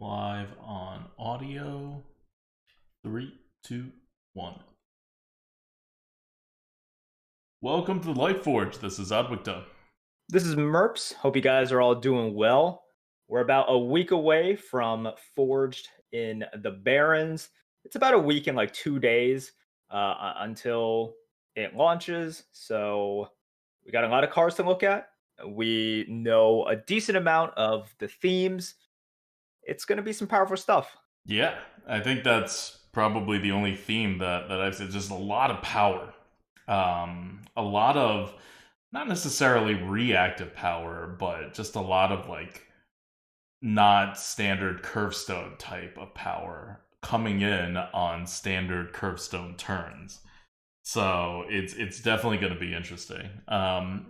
Live on audio. Three, two, one. Welcome to Lightforge. This is ADWCTA. This is Merps. Hope you guys are all doing well. We're about a week away from Forged in the Barrens. It's about a week and like 2 days until it launches. So we got a lot of cards to look at. We know a decent amount of the themes. It's going to be some powerful stuff. Yeah, I think that's probably the only theme that I've said. Just a lot of power. A lot of not necessarily reactive power, but just a lot of like not standard curvestone type of power coming in on standard curvestone turns. So it's definitely going to be interesting.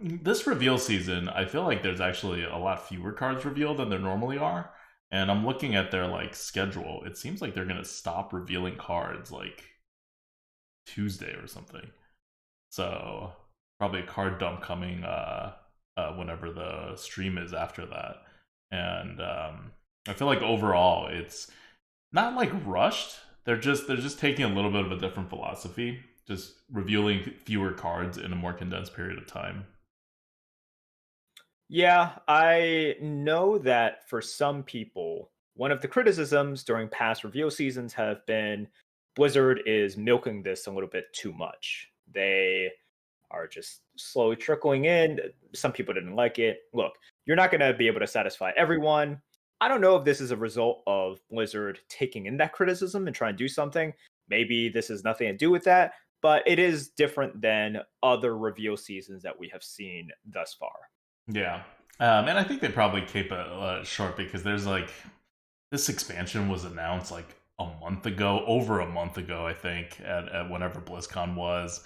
This reveal season, I feel like there's actually a lot fewer cards revealed than there normally are. And I'm looking at their like schedule. It seems like they're going to stop revealing cards like Tuesday or something. So probably a card dump coming whenever the stream is after that. And I feel like overall it's not like rushed. They're just taking a little bit of a different philosophy, just revealing fewer cards in a more condensed period of time. Yeah, I know that for some people, one of the criticisms during past reveal seasons have been Blizzard is milking this a little bit too much. They are just slowly trickling in. Some people didn't like it. Look, you're not going to be able to satisfy everyone. I don't know if this is a result of Blizzard taking in that criticism and trying to do something. Maybe this has nothing to do with that, but it is different than other reveal seasons that we have seen thus far. Yeah, and I think they probably keep it short because there's like this expansion was announced like a month ago, over a month ago, I think, at whenever BlizzCon was.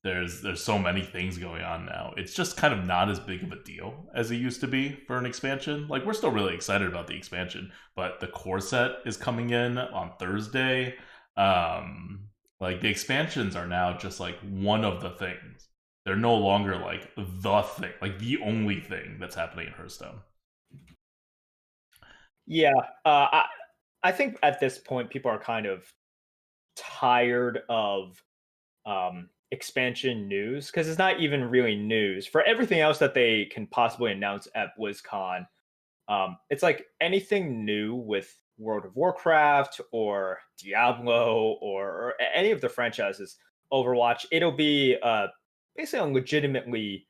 There's so many things going on now. It's just kind of not as big of a deal as it used to be for an expansion. Like we're still really excited about the expansion, but the core set is coming in on Thursday. Like the expansions are now just like one of the things. They're no longer like the thing, like the only thing that's happening in Hearthstone. Yeah, I think at this point people are kind of tired of expansion news because it's not even really news for everything else that they can possibly announce at BlizzCon. It's like anything new with World of Warcraft or Diablo or any of the franchises, Overwatch. It'll be basically a legitimately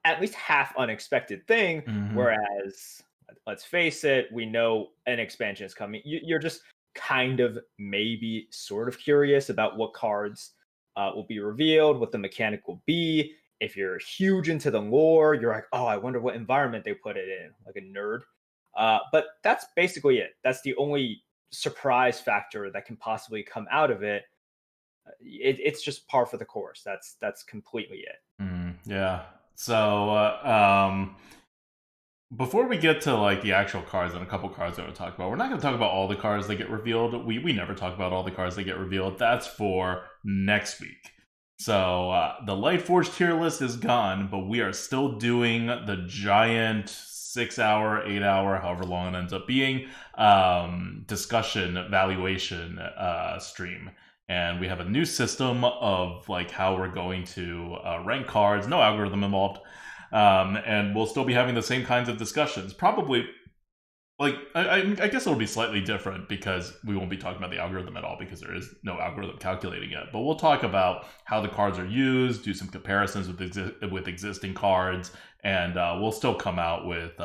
at least half unexpected thing. Mm-hmm. Whereas, let's face it, we know an expansion is coming. You're just kind of maybe sort of curious about what cards will be revealed, what the mechanic will be. If you're huge into the lore, you're like, oh, I wonder what environment they put it in, like a nerd. But that's basically it. That's the only surprise factor that can possibly come out of it. It's just par for the course. That's completely it. Yeah. So before we get to like the actual cards and a couple cards that we'll talk about, we're not going to talk about all the cards that get revealed. We never talk about all the cards that get revealed. That's for next week. So the Lightforge tier list is gone, but we are still doing the giant 6 hour, 8 hour, however long it ends up being, discussion valuation stream. And we have a new system of like how we're going to rank cards. No algorithm involved. And we'll still be having the same kinds of discussions. Probably, like I guess it'll be slightly different because we won't be talking about the algorithm at all because there is no algorithm calculating it. But we'll talk about how the cards are used, do some comparisons with existing cards, and we'll still come out with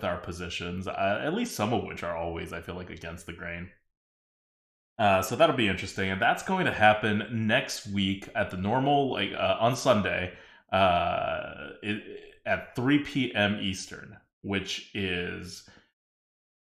our positions, at least some of which are always, I feel like, against the grain. So that'll be interesting, and that's going to happen next week at the normal, like on Sunday, at 3 p.m. Eastern, which is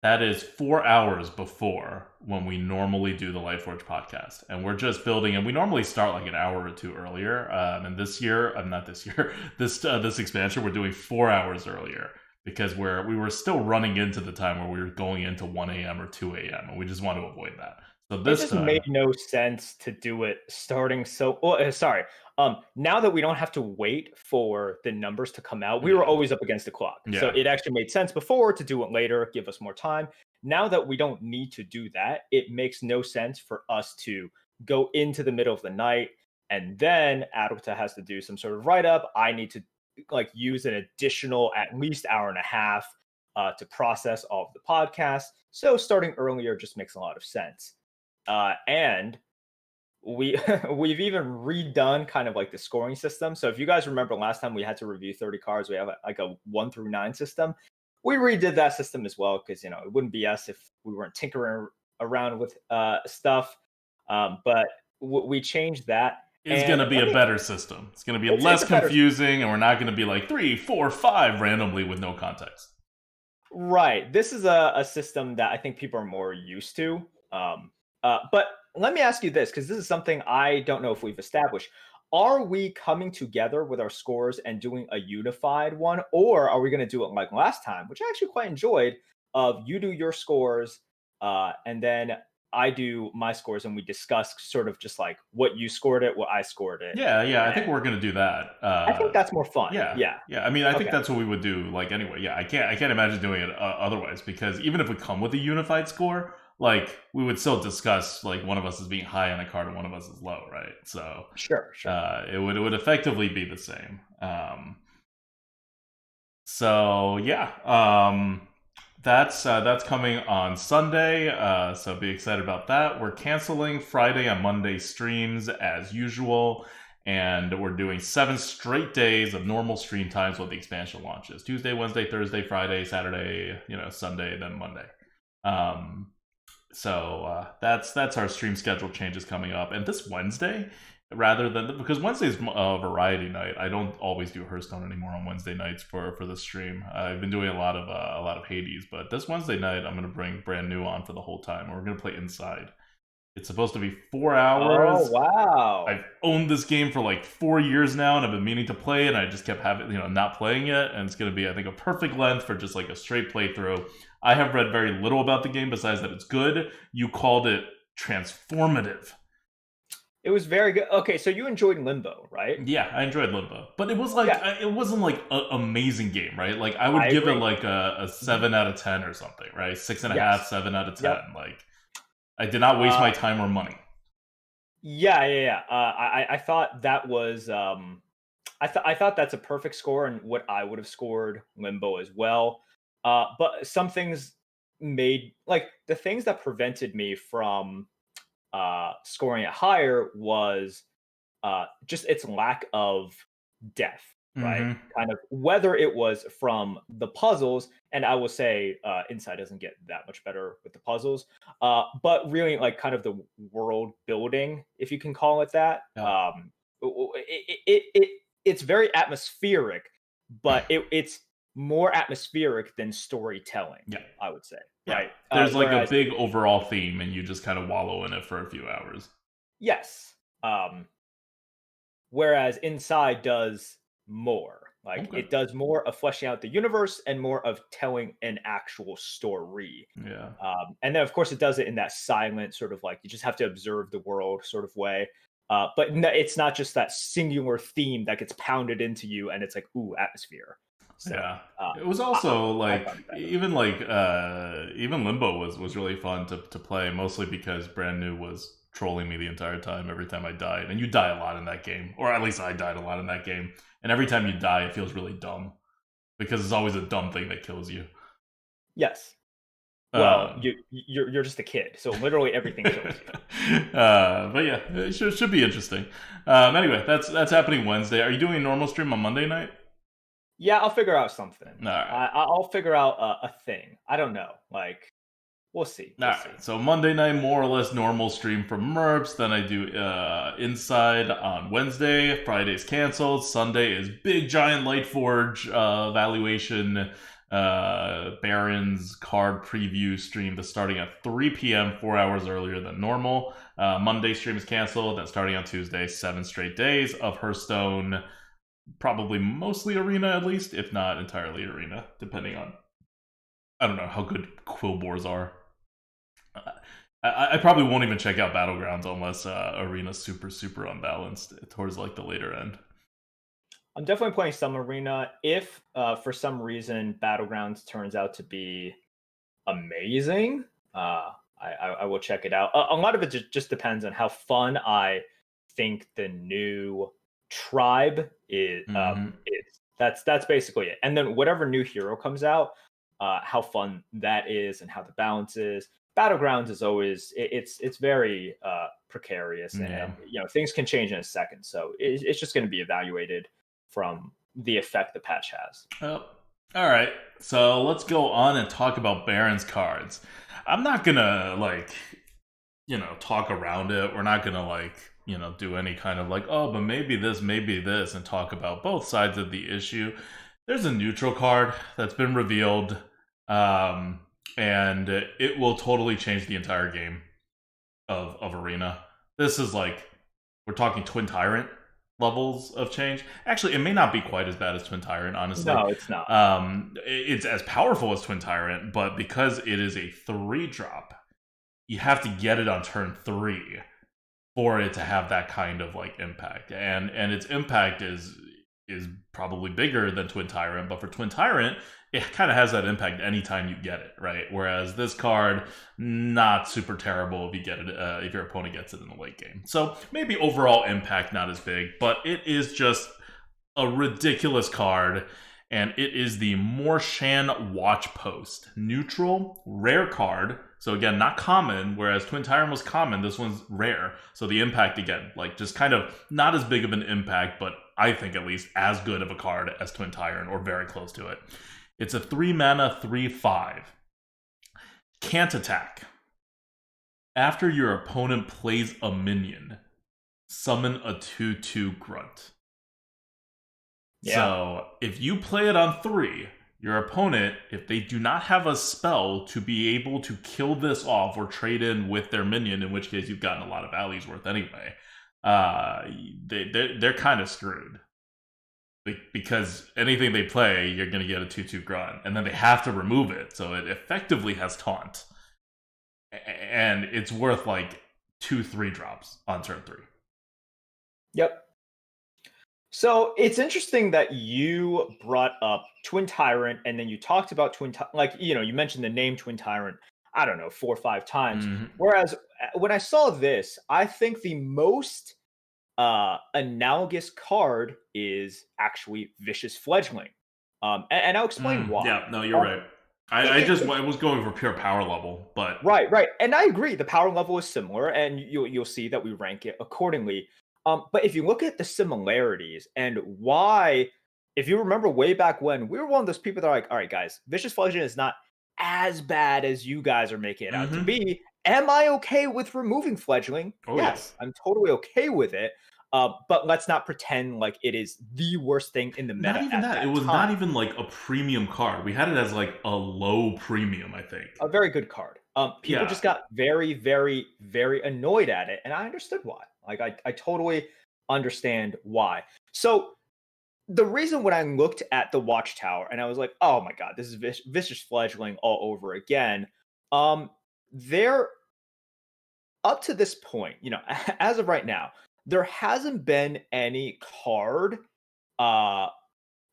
that is 4 hours before when we normally do the Lightforge podcast, and we're just building. And we normally start like an hour or two earlier. And this year, not this year, this expansion, we're doing 4 hours earlier because we were still running into the time where we were going into 1 a.m. or 2 a.m. and we just want to avoid that. So It this just made time, no sense to do it starting so sorry. Now that we don't have to wait for the numbers to come out, we were yeah, always up against the clock. So yeah, it actually made sense before to do it later, give us more time. Now that we don't need to do that, it makes no sense for us to go into the middle of the night and then ADWCTA has to do some sort of write up. I need to like use an additional at least hour and a half to process all of the podcasts. So starting earlier just makes a lot of sense. And we we've even redone kind of like the scoring system. So if you guys remember last time we had to review 30 cards, we have like a 1 through 9 system. We redid that system as well because it wouldn't be us if we weren't tinkering around with stuff. But we changed that, it's and gonna be let a me. better system. It's gonna be It's less a better. confusing, and we're not gonna be like 3, 4, 5 randomly with no context. Right. This is a system that I think people are more used to. But let me ask you this, because this is something I don't know if we've established. Are we coming together with our scores and doing a unified one, or are we going to do it like last time, which I actually quite enjoyed? Of you do your scores, and then I do my scores, and we discuss sort of just like what you scored it, what I scored it, Yeah, yeah, I think and we're gonna do that. I think that's more fun. Yeah, Yeah. yeah. I mean, I think Okay. that's what we would do. Like anyway, yeah. I can't imagine doing it otherwise because even if we come with a unified score, like we would still discuss like one of us is being high on a card and one of us is low, right? So Sure. Sure. it would effectively be the same. So yeah, that's coming on Sunday. So be excited about that. We're canceling Friday and Monday streams as usual, and we're doing 7 straight days of normal stream times while the expansion launches: Tuesday, Wednesday, Thursday, Friday, Saturday, Sunday, then Monday. Um, so that's our stream schedule changes coming up, and this Wednesday, rather than because Wednesday's a variety night. I don't always do Hearthstone anymore on Wednesday nights for the stream. I've been doing a lot of Hades, but this Wednesday night I'm gonna bring brand new on for the whole time. We're gonna play Inside. It's supposed to be 4 hours. Oh wow. I've owned this game for like 4 years now, and I've been meaning to play, and I just kept having, not playing it. And it's going to be, I think, a perfect length for just like a straight playthrough. I have read very little about the game besides that it's good. You called it transformative. It was very good. Okay, so you enjoyed Limbo, right? Yeah, I enjoyed Limbo, but it was like Yeah, it wasn't like an amazing game, right? Like I would I give it agree. like a Mhm. 7 out of 10 or something, right? Six and a half, Yes. 7 out of 10. Yep. Like I did not waste Uh, my time or money. yeah, yeah, yeah. I thought that was I thought that's a perfect score and what I would have scored Limbo as well. But some things made like the things that prevented me from scoring it higher was just its lack of depth, right? Mm-hmm. Kind of whether it was from the puzzles, and I will say Inside doesn't get that much better with the puzzles, but really like kind of the world building, if you can call it that. Yeah. It's very atmospheric, but it's more atmospheric than storytelling, Yeah. I would say, Yeah. right? There's like a Whereas, big overall theme, and you just kind of wallow in it for a few hours. yes, whereas Inside does more. Like Okay. it does more of fleshing out the universe and more of telling an actual story. Yeah. And then, of course, it does it in that silent sort of like you just have to observe the world sort of way. But no, it's not just that singular theme that gets pounded into you and it's like, ooh, atmosphere. So Yeah. uh, It was I, also I like found it better. even Limbo was really fun to play, mostly because Brand New was trolling me the entire time every time I died. And you die a lot in that game. Or at least I died a lot in that game. And every time you die it feels really dumb. Because it's always a dumb thing that kills you. Yes. Well, Um you're just a kid, so literally everything kills you. but yeah, it should be interesting. Anyway, that's happening Wednesday. Are you doing a normal stream on Monday night? Yeah, I'll figure out something. All right. I'll figure out a thing. I don't know. Like we'll see. All We'll right, see. so Monday night, more or less normal stream from Merps. Then I do Inside on Wednesday. Friday's canceled. Sunday is big giant Lightforge valuation Barons card preview stream that's starting at 3 p.m., 4 hours earlier than normal. Monday stream is canceled. Then starting on Tuesday, 7 straight days of Hearthstone, probably mostly Arena at least, if not entirely Arena, depending on, I don't know how good Quill Boars are. I probably won't even check out Battlegrounds unless Arena's super unbalanced towards like the later end. I'm definitely playing some Arena. If for some reason Battlegrounds turns out to be amazing, I will check it out. A lot of it just depends on how fun I think the new tribe is. That's basically it. And then whatever new hero comes out, how fun that is and how the balance is. Battlegrounds is always it's very precarious, Yeah. and things can change in a second. So it's just going to be evaluated from the effect the patch has. Oh, all right. So let's go on and talk about Baron's cards. I'm not gonna talk around it. We're not gonna do any kind of oh, but maybe this, and talk about both sides of the issue. There's a neutral card that's been revealed, and it will totally change the entire game of Arena. This is we're talking Twin Tyrant levels of change. Actually, it may not be quite as bad as Twin Tyrant, honestly. No, it's not. It's as powerful as Twin Tyrant, but because it is a 3-drop, you have to get it on turn 3 for it to have that kind of impact. And its impact is probably bigger than Twin Tyrant, but for Twin Tyrant, it kind of has that impact anytime you get it, right? Whereas this card, not super terrible if you get it, if your opponent gets it in the late game. So maybe overall impact not as big, but it is just a ridiculous card, and it is the Morshan Watchpost. Neutral, rare card. So again, not common, whereas Twin Tyrant was common, this one's rare. So the impact, again, just kind of not as big of an impact, but I think at least as good of a card as Twin Tyrant, or very close to it. It's a 3-mana, 3/5. Can't attack. After your opponent plays a minion, summon a 2/2 grunt. Yeah. So if you play it on 3, your opponent, if they do not have a spell to be able to kill this off or trade in with their minion, in which case you've gotten a lot of values worth anyway, they're kind of screwed. Because anything they play, you're going to get a 2/2 grunt, and then they have to remove it, so it effectively has taunt. And it's worth 2-3 drops on turn 3. Yep. So it's interesting that you brought up Twin Tyrant, and then you talked about Twin Tyrant, you mentioned the name Twin Tyrant, I don't know, 4 or 5 times. Mm-hmm. Whereas when I saw this, I think the most analogous card is actually Vicious Fledgling. And I'll explain why. Yeah, no, you're right. I was going for pure power level, but right. And I agree. The power level is similar, and you'll see that we rank it accordingly. But if you look at the similarities and why, if you remember way back when, we were one of those people that are like, all right, guys, Vicious Fledgling is not as bad as you guys are making it out to be. Am I okay with removing Fledgling? Oh, yes, I'm totally okay with it. But let's not pretend like it is the worst thing in the meta. Not even that. It was not even a premium card. We had it as a low premium, I think. A very good card. People just got very, very, very annoyed at it, and I understood why. I totally understand why. So the reason when I looked at the Watchtower and I was like, oh my god, this is Vicious Fledgling all over again. They're up to this point, as of right now, there hasn't been any card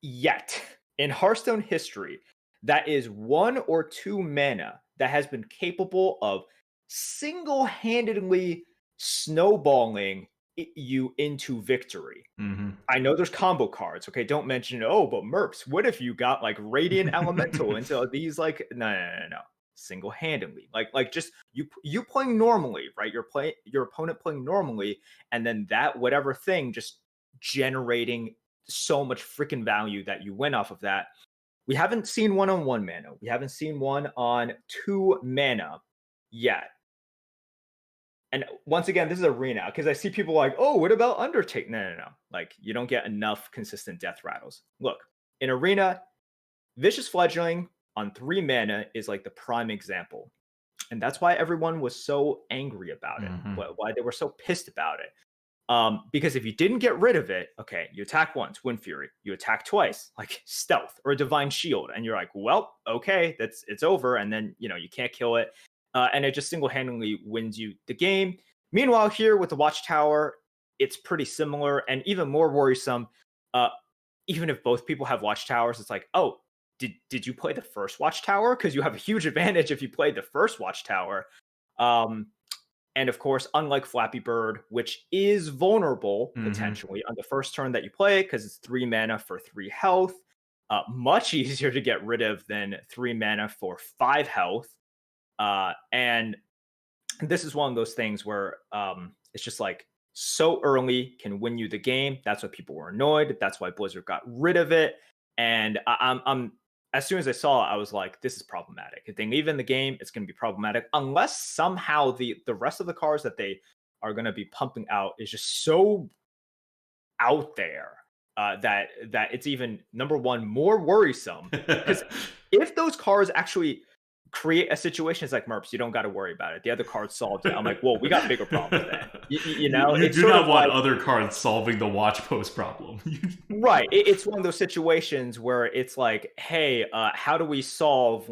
yet in Hearthstone history that is 1 or 2 mana that has been capable of single-handedly snowballing you into victory. Mm-hmm. I know there's combo cards. Okay, don't mention, but Merps, what if you got Radiant Elemental into these no. Single-handedly, just you playing normally, right? Your opponent playing normally, and then that whatever thing just generating so much freaking value that you win off of that. We haven't seen one on 1 mana. We haven't seen one on 2 mana yet. And once again, this is Arena, because I see people oh, what about Undertake? No. You don't get enough consistent death rattles. Look, in Arena, Vicious Fledgling on 3 mana is the prime example. And that's why everyone was so angry about it, why they were so pissed about it. Because if you didn't get rid of it, okay, you attack once, Wind Fury, you attack twice, Stealth or a Divine Shield, and you're well, okay, it's over, and then you can't kill it, and it just single-handedly wins you the game. Meanwhile, here with the Watchtower, it's pretty similar and even more worrisome. Uh, Even if both people have Watchtowers, it's like, oh, did you play the first Watchtower? Because you have a huge advantage if you played the first Watchtower. Um, and of course, unlike Flappy Bird, which is vulnerable Mm-hmm. potentially on the first turn that you play because it's 3 mana for 3 health, much easier to get rid of than 3 mana for 5 health. And this is one of those things where it's just like so early can win you the game. That's why people were annoyed. That's why Blizzard got rid of it. And I'm as soon as I saw it, I was like, this is problematic. If they leave in the game, it's going to be problematic unless somehow the rest of the cards that they are going to be pumping out is just so out there that it's even number one more worrisome. Because if those cards actually create a situation, it's like Merps, you don't got to worry about it. The other card solved it. I'm like, well, we got bigger problems then. You It's do sort not of want like other cards solving the watch post problem. right. It's one of those situations where it's like, hey, how do we solve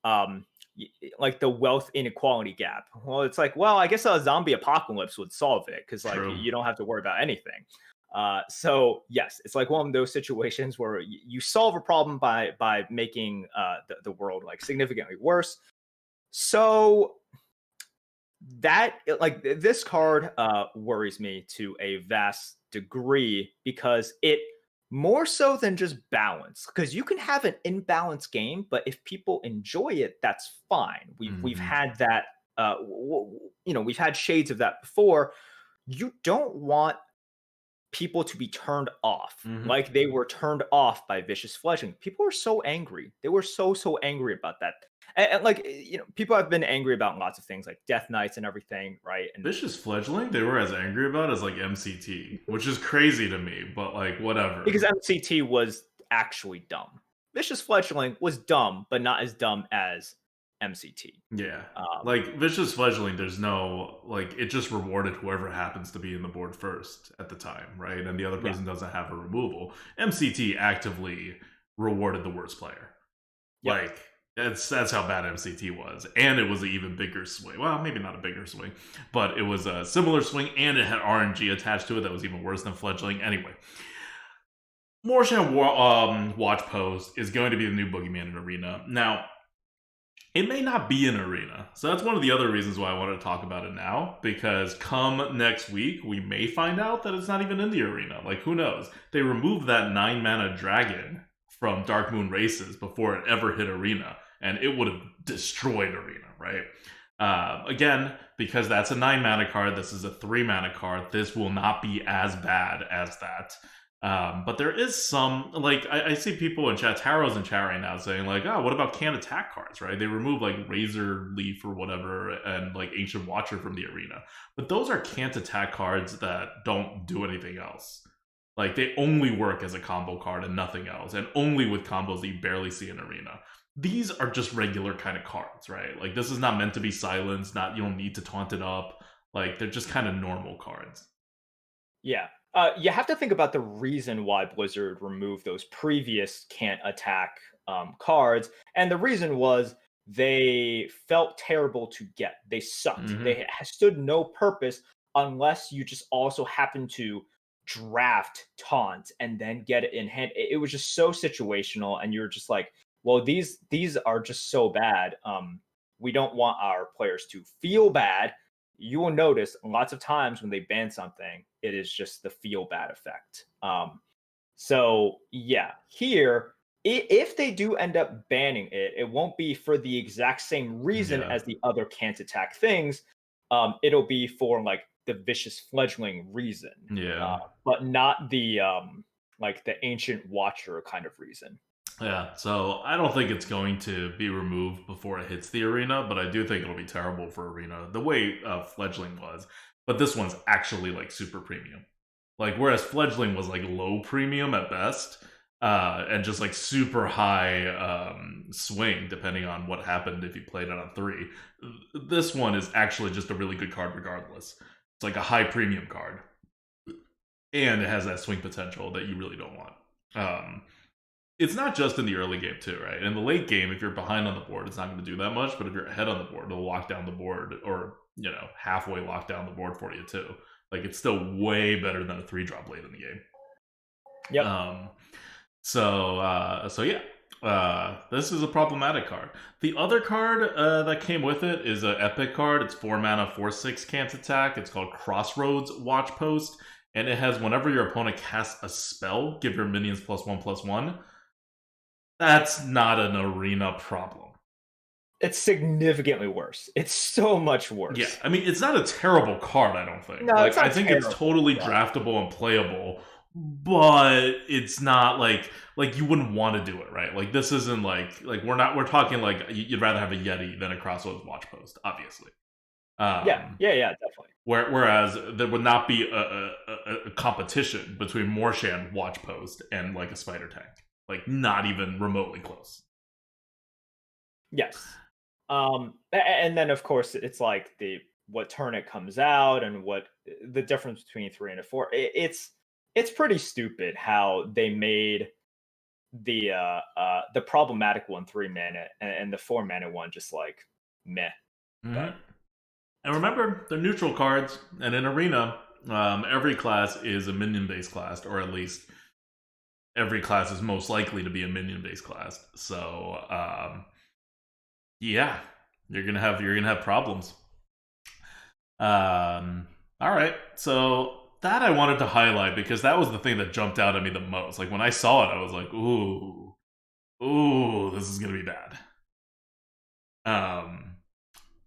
um like the wealth inequality gap? Well, it's like, well, I guess a zombie apocalypse would solve it because like True. you don't have to worry about anything. So yes, it's like one of those situations where you solve a problem by making the world like significantly worse. So that like this card worries me to a vast degree because it more so than just balance, because you can have an imbalanced game, but if people enjoy it, that's fine. We've Mm-hmm. had that we've had shades of that before. You don't want people to be turned off Mm-hmm. like they were turned off by Vicious Fledgling. People were so angry. They were so angry about that. And like people have been angry about lots of things like Death Knights and everything, right? And Vicious Fledgling, they were as angry about as like MCT, which is crazy to me, but like whatever. because MCT was actually dumb. Vicious Fledgling was dumb, but not as dumb as MCT. Yeah. Um, Like Vicious Fledgling, there's no like it just rewarded whoever happens to be in the board first at the time, right? And the other yeah, person doesn't have a removal. MCT actively rewarded the worst player. yep, Like that's how bad MCT was, and it was an even bigger swing. Well, maybe not a bigger swing, but it was a similar swing, and it had RNG attached to it that was even worse than Fledgling. Anyway, Morshan Watch Post is going to be the new boogeyman in Arena. Now, it may not be an arena. So that's one of the other reasons why I wanted to talk about it now, because come next week, we may find out that it's not even in the arena. Like, who knows? They removed that 9 mana dragon from Dark Moon Races before it ever hit arena, and it would have destroyed arena, right? Again, because that's a 9 mana card, this is a 3 mana card, this will not be as bad as that. But there is some like I see people in chat, Taro's in chat right now saying like, oh, what about can't attack cards, right? They remove like Razor Leaf or whatever and like Ancient Watcher from the arena. But those are can't attack cards that don't do anything else. Like they only work as a combo card and nothing else, and only with combos that you barely see in arena. These are just regular kind of cards, right? Like this is not meant to be silenced, not you don't need to taunt it up. Like they're just kind of normal cards. yeah. You have to think about the reason why Blizzard removed those previous can't attack cards, and the reason was they felt terrible to get. They sucked. Mm-hmm. They stood no purpose unless you just also happen to draft taunt and then get it in hand. It was just so situational, and you're just like, well, these are just so bad. We don't want our players to feel bad. You will notice lots of times when they ban something, it is just the feel bad effect. So yeah, here, if they do end up banning it, it won't be for the exact same reason Yeah. as the other can't attack things. It'll be for like the Vicious Fledgling reason, Yeah. but not the like the Ancient Watcher kind of reason. Yeah, so I don't think it's going to be removed before it hits the arena, but I do think it'll be terrible for arena the way Fledgling was. But this one's actually like super premium. Like whereas Fledgling was like low premium at best, and just like super high swing depending on what happened if you played it on 3. This one is actually just a really good card regardless. It's like a high premium card, and it has that swing potential that you really don't want. it's not just in the early game too, right? In the late game, if you're behind on the board, it's not going to do that much. But if you're ahead on the board, it'll lock down the board, or halfway lock down the board for you too. Like it's still way better than a 3-drop late in the game. Yep. So yeah. This is a problematic card. The other card that came with it is an epic card. It's 4 mana, 4/6 can't attack. It's called Crossroads Watchpost, and it has whenever your opponent casts a spell, give your minions +1/+1. That's not an arena problem. It's significantly worse. It's so much worse. Yeah, I mean, it's not a terrible card, I don't think. No, like, it's not I think it's totally draftable and playable, but it's not like you wouldn't want to do it, right? Like this isn't like we're talking like you'd rather have a Yeti than a Crossroads Watchpost, obviously. Yeah, definitely. Whereas there would not be a competition between Morshan Watchpost and like a Spider Tank, like not even remotely close. Yes, and then of course it's like what turn it comes out and what the difference between 3 and a 4. It's pretty stupid how they made the problematic one 3 mana and the 4 mana one just like meh. Mm-hmm. And remember, they're neutral cards, and in Arena, every class is a minion-based class, or at least every class is most likely to be a minion-based class. So, yeah, you're gonna have problems. All right, so that I wanted to highlight because that was the thing that jumped out at me the most. Like when I saw it, I was like, ooh, this is gonna be bad.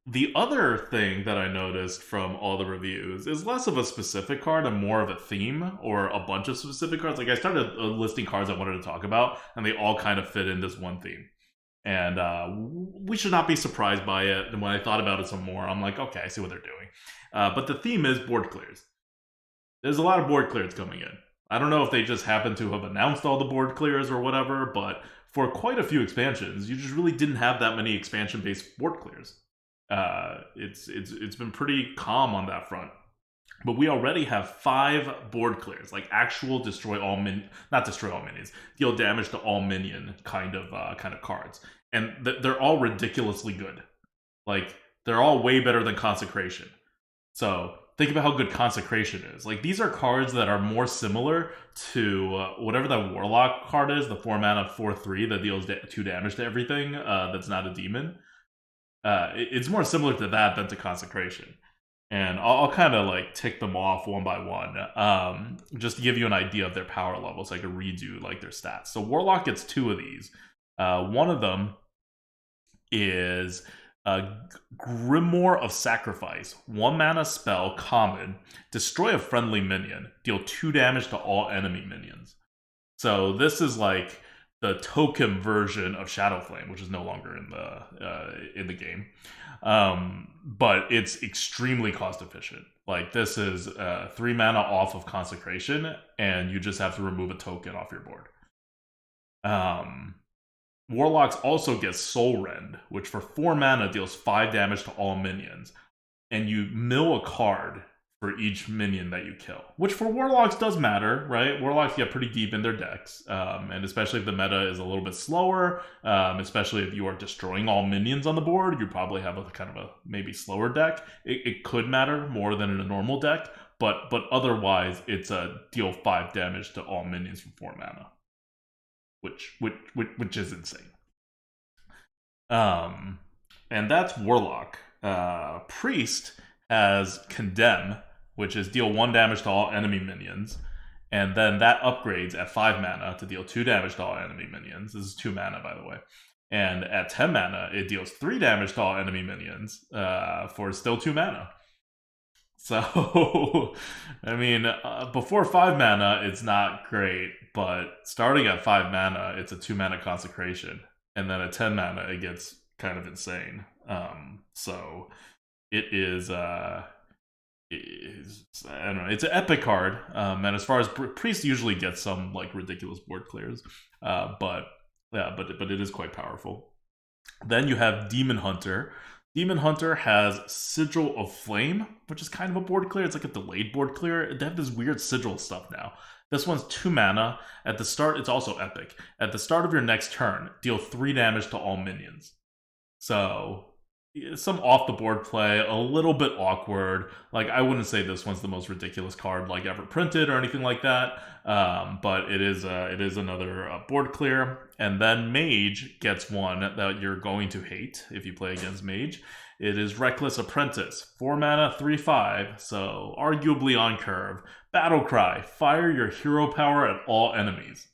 The other thing that I noticed from all the reviews is less of a specific card and more of a theme or a bunch of specific cards. Like I started listing cards I wanted to talk about, and they all kind of fit in this one theme. And we should not be surprised by it. And when I thought about it some more, I'm like, okay, I see what they're doing. But the theme is board clears. There's a lot of board clears coming in. I don't know if they just happen to have announced all the board clears or whatever, but for quite a few expansions, you just really didn't have that many expansion-based board clears. It's been pretty calm on that front. But we already have 5 board clears, like actual not destroy all minions, deal damage to all minion kind of cards, and they're all ridiculously good. Like they're all way better than Consecration. So think about how good Consecration is. Like these are cards that are more similar to whatever that Warlock card is, the 4 mana 4/3 that deals 2 damage to everything. That's not a demon. It's more similar to that than to Consecration. And I'll kind of like tick them off one by one, just to give you an idea of their power levels, so I can redo like their stats. So Warlock gets 2 of these. One of them is Grimoire of Sacrifice, 1 mana spell, common, destroy a friendly minion, deal 2 damage to all enemy minions. So this is like the token version of Shadowflame, which is no longer in the game. But it's extremely cost efficient. Like this is 3 mana off of Consecration, and you just have to remove a token off your board. Warlocks also get Soul Rend, which for 4 mana deals 5 damage to all minions, and you mill a card for each minion that you kill, which for Warlocks does matter, right? Warlocks get pretty deep in their decks, and especially if the meta is a little bit slower, especially if you are destroying all minions on the board, you probably have a kind of a maybe slower deck. It could matter more than in a normal deck, but otherwise it's a deal 5 damage to all minions for 4 mana, which is insane. And that's Warlock. Priest has Condemn, which is deal 1 damage to all enemy minions, and then that upgrades at 5 mana to deal 2 damage to all enemy minions. This is 2 mana, by the way. And at 10 mana, it deals 3 damage to all enemy minions for still 2 mana. So, I mean, before 5 mana, it's not great, but starting at 5 mana, it's a 2 mana Consecration. And then at 10 mana, it gets kind of insane. So, it is... I don't know. It's an epic card, and as far as Priest usually gets some like ridiculous board clears, but it is quite powerful. Then you have Demon Hunter. Demon Hunter has Sigil of Flame, which is kind of a board clear. It's like a delayed board clear. They have this weird sigil stuff now. This one's 2 mana. At the start, it's also epic. At the start of your next turn, deal 3 damage to all minions. So, some off the board play, a little bit awkward. Like, I wouldn't say this one's the most ridiculous card like ever printed or anything like that. But it is another board clear. And then Mage gets one that you're going to hate if you play against Mage. It is Reckless Apprentice, 4 mana, 3/5, so arguably on curve. Battle Cry, fire your hero power at all enemies.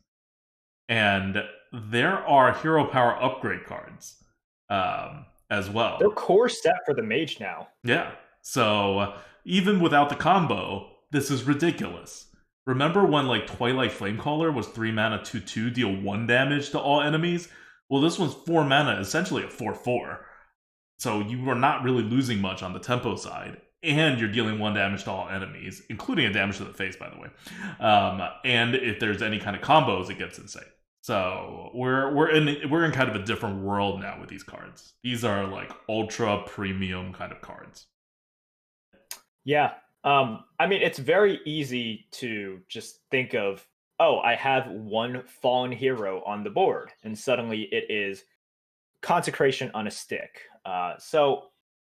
And there are hero power upgrade cards as well. They're core set for the mage now. Yeah, so even without the combo, this is ridiculous. Remember when like Twilight Flamecaller was 3 mana 2/2, deal 1 damage to all enemies? Well, this one's 4 mana, essentially a 4/4. So you are not really losing much on the tempo side, and you're dealing 1 damage to all enemies, including a damage to the face, by the way. And if there's any kind of combos, it gets insane. So we're in kind of a different world now with these cards. These are like ultra premium kind of cards. Yeah. I mean, it's very easy to just think of, oh, I have one fallen hero on the board, and suddenly it is Consecration on a stick. So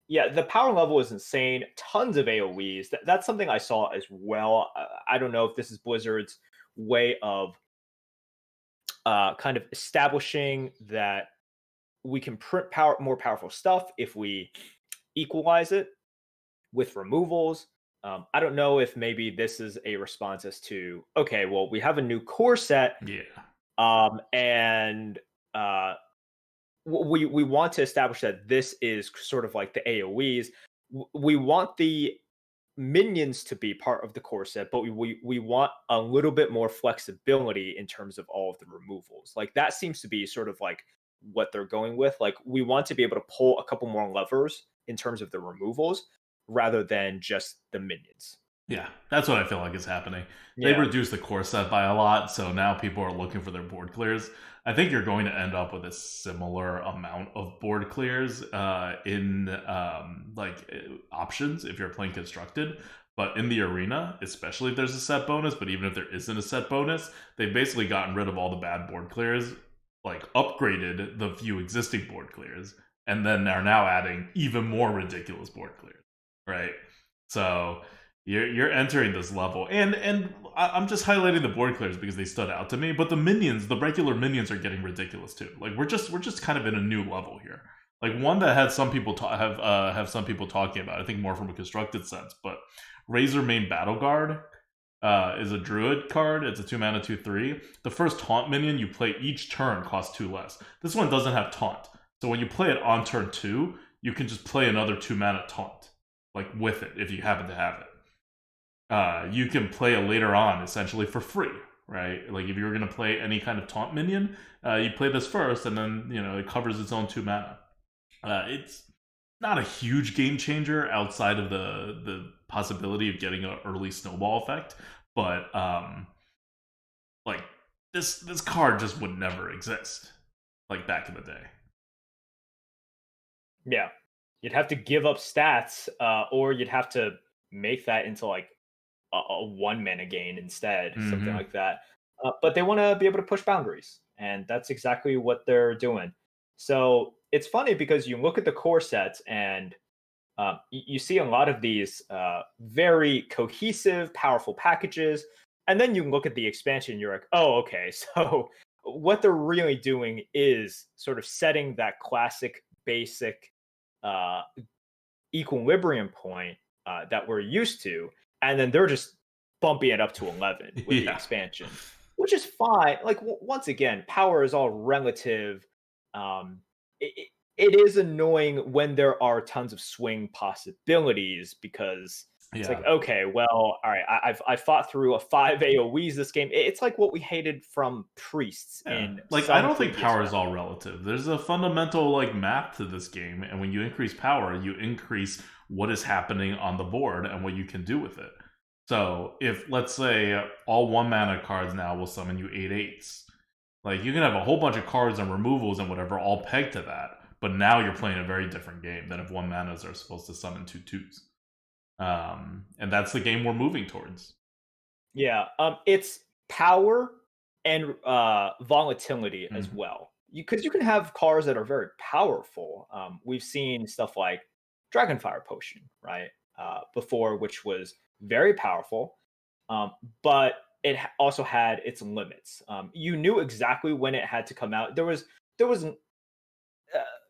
yeah, the power level is insane. Tons of AoEs. That's something I saw as well. I don't know if this is Blizzard's way of kind of establishing that we can print more powerful stuff if we equalize it with removals. I don't know if maybe this is a response as to, okay, well, we have a new core set, and we want to establish that this is sort of like the AoEs. We want the minions to be part of the core set, but we want a little bit more flexibility in terms of all of the removals. Like that seems to be sort of like what they're going with. Like we want to be able to pull a couple more levers in terms of the removals rather than just the minions. Yeah, that's what I feel like is happening. They reduced the core set by a lot, so now people are looking for their board clears. I think you're going to end up with a similar amount of board clears in options if you're playing constructed. But in the arena, especially if there's a set bonus, but even if there isn't a set bonus, they've basically gotten rid of all the bad board clears, like upgraded the few existing board clears, and then are now adding even more ridiculous board clears, right? So you're entering this level, and I'm just highlighting the board clears because they stood out to me. But the minions, the regular minions, are getting ridiculous too. Like we're just kind of in a new level here. Like one that had some people have some people talking about. I think more from a constructed sense. But Razormane Battle Guard is a druid card. It's a 2 mana 2/3. The first taunt minion you play each turn costs 2 less. This one doesn't have taunt, so when you play it on turn 2, you can just play another 2 mana taunt, like with it if you happen to have it. You can play it later on, essentially for free, right? Like if you were going to play any kind of taunt minion, you play this first, and then it covers its own 2 mana. It's not a huge game changer outside of the possibility of getting an early snowball effect, but like this card just would never exist, like back in the day. Yeah, you'd have to give up stats, or you'd have to make that into like a 1 mana gain instead, something like that. But they want to be able to push boundaries, and that's exactly what they're doing. So it's funny because you look at the core sets and you see a lot of these very cohesive, powerful packages, and then you look at the expansion, you're like, oh, okay, so what they're really doing is sort of setting that classic, basic equilibrium point that we're used to, and then they're just bumping it up to 11 with the expansion, which is fine. Like once again, power is all relative. It is annoying when there are tons of swing possibilities because it's like, okay, well, all right, I fought through a 5 AoEs this game. It's like what we hated from priests in like I don't think power is all relative. There's a fundamental like map to this game, and when you increase power, you increase what is happening on the board and what you can do with it. So if let's say all 1 mana cards now will summon you 8/8s, like you can have a whole bunch of cards and removals and whatever all pegged to that, but now you're playing a very different game than if 1 manas are supposed to summon 2/2s. And that's the game we're moving towards. Yeah, it's power and volatility as Mhm. well. Because you can have cars that are very powerful. We've seen stuff like Dragonfire Potion, right? Before, which was very powerful, but it also had its limits. You knew exactly when it had to come out. There was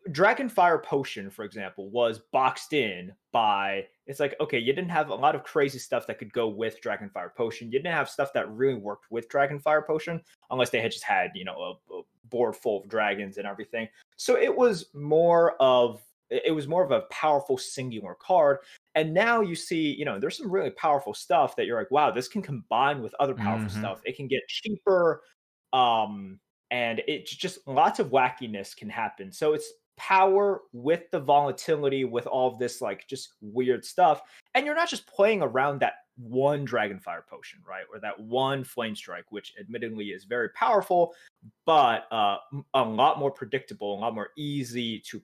Dragonfire Potion, for example, was boxed in by. It's like, okay, you didn't have a lot of crazy stuff that could go with Dragonfire Potion. You didn't have stuff that really worked with Dragonfire Potion, unless they had just had a board full of dragons and everything. So it was more of a powerful singular card. And now you see, there's some really powerful stuff that you're like, wow, this can combine with other powerful Mhm. stuff. It can get cheaper. Um, and it's just lots of wackiness can happen. So it's power with the volatility with all of this like just weird stuff, and you're not just playing around that one Dragonfire Potion, right, or that one Flame Strike, which admittedly is very powerful, but a lot more predictable, a lot more easy to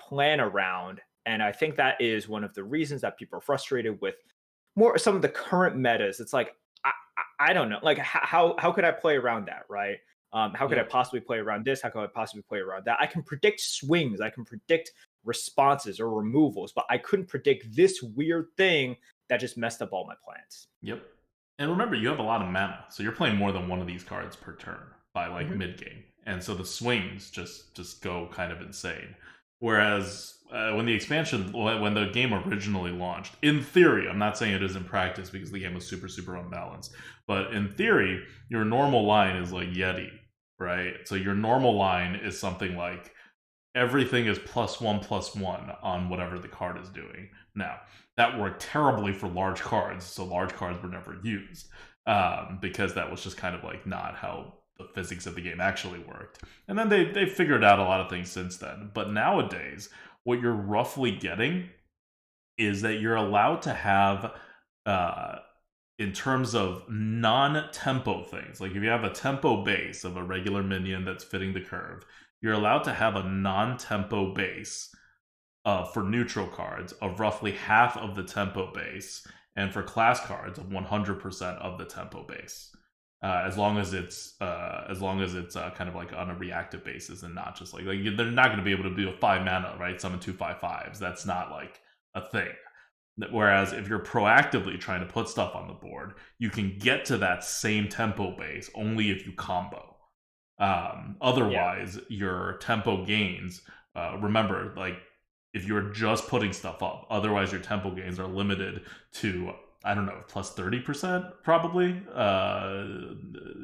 plan around. And I think that is one of the reasons that people are frustrated with more some of the current metas. It's like I don't know, like how could I play around that, right? How could I Yep. possibly play around this? How could I possibly play around that? I can predict swings, I can predict responses or removals, but I couldn't predict this weird thing that just messed up all my plans. Yep. And remember, you have a lot of mana, so you're playing more than one of these cards per turn by like Mhm. mid game, and so the swings just go kind of insane. Whereas when the expansion, when the game originally launched, in theory, I'm not saying it is in practice because the game was super unbalanced, but in theory, your normal line is like Yeti, right? So your normal line is something like everything is +1/+1 on whatever the card is doing. Now, that worked terribly for large cards, so large cards were never used because that was just kind of like not how the physics of the game actually worked. And then they figured out a lot of things since then. But nowadays, what you're roughly getting is that you're allowed to have uh, in terms of non-tempo things. Like if you have a tempo base of a regular minion that's fitting the curve, you're allowed to have a non-tempo base for neutral cards of roughly half of the tempo base, and for class cards of 100% of the tempo base. As long as it's kind of like on a reactive basis and not just like they're not going to be able to do a 5 mana, right, summon 2/5/5s. That's not like a thing. Whereas if you're proactively trying to put stuff on the board, you can get to that same tempo base only if you combo. Yeah. Otherwise, your tempo gains. Remember, like if you're just putting stuff up, otherwise your tempo gains are limited to I don't know +30% probably.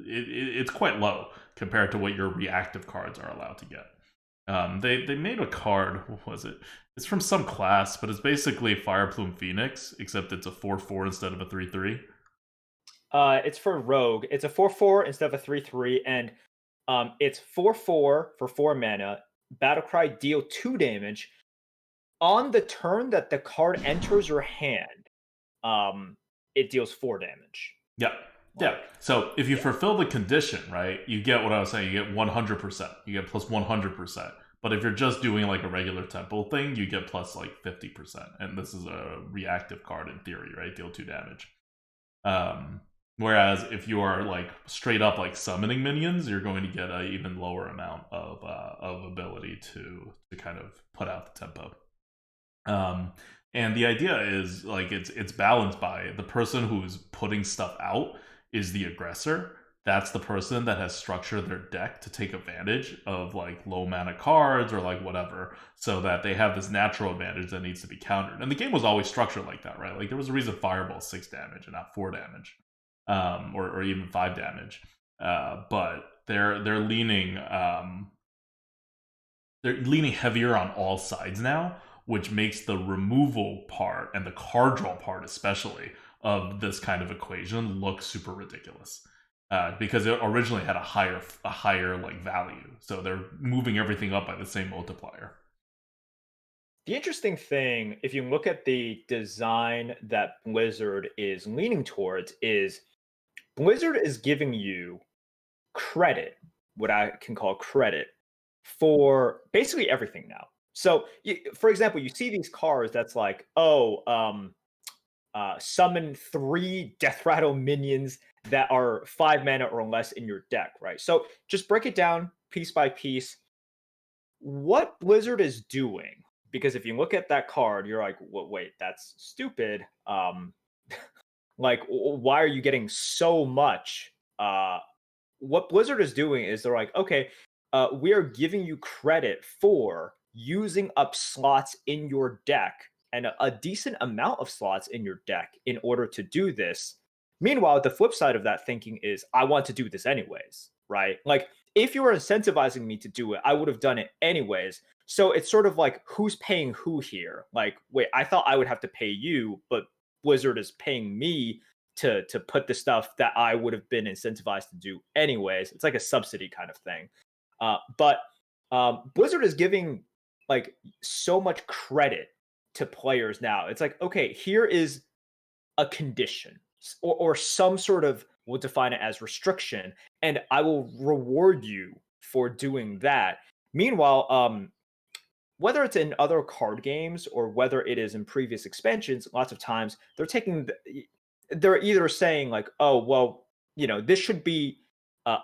It's quite low compared to what your reactive cards are allowed to get. They made a card. What was it? It's from some class, but it's basically Fireplume Phoenix, except it's a 4/4 instead of a 3/3. It's for Rogue. It's a 4/4 instead of a 3/3, and it's 4/4 for 4 mana. Battlecry, deal 2 damage on the turn that the card enters your hand. Um, it deals 4 damage. Yeah, yeah. Like, So if you yeah, fulfill the condition, right, you get what I was saying. You get 100%. You get plus 100%. But if you're just doing like a regular temple thing, you get plus like 50%. And this is a reactive card in theory, right? Deal 2 damage. Um, Whereas if you are like straight up like summoning minions, you're going to get an even lower amount of ability to kind of put out the tempo. Um, and the idea is like it's balanced by the person who's putting stuff out is the aggressor. That's the person that has structured their deck to take advantage of like low mana cards or like whatever, so that they have this natural advantage that needs to be countered. And the game was always structured like that, right? Like there was a reason Fireball 6 damage and not 4 damage, or even 5 damage. But they're leaning heavier on all sides now, which makes the removal part and the card draw part, especially of this kind of equation, look super ridiculous. Because it originally had a higher like value, so they're moving everything up by the same multiplier. the interesting thing, if you look at the design that Blizzard is leaning towards, is Blizzard is giving you credit, what I can call credit, for basically everything now. So, for example, you see these cars that's like, oh, summon 3 Death Rattle minions that are 5 mana or less in your deck, right? So just break it down piece by piece. What Blizzard is doing, because if you look at that card, you're like, well, wait, that's stupid. Like, why are you getting so much? What Blizzard is doing is they're like, okay, we are giving you credit for using up slots in your deck and a decent amount of slots in your deck in order to do this. Meanwhile, the flip side of that thinking is, I want to do this anyways, right? Like, if you were incentivizing me to do it, I would have done it anyways. So it's sort of like, who's paying who here? Like, wait, I thought I would have to pay you, but Blizzard is paying me to put the stuff that I would have been incentivized to do anyways. It's like a subsidy kind of thing. But Blizzard is giving like so much credit to players now. It's like, okay, here is a condition or some sort of, we'll define it as restriction, and I will reward you for doing that. Meanwhile, whether it's in other card games or whether it is in previous expansions, lots of times they're either saying like, oh, well, this should be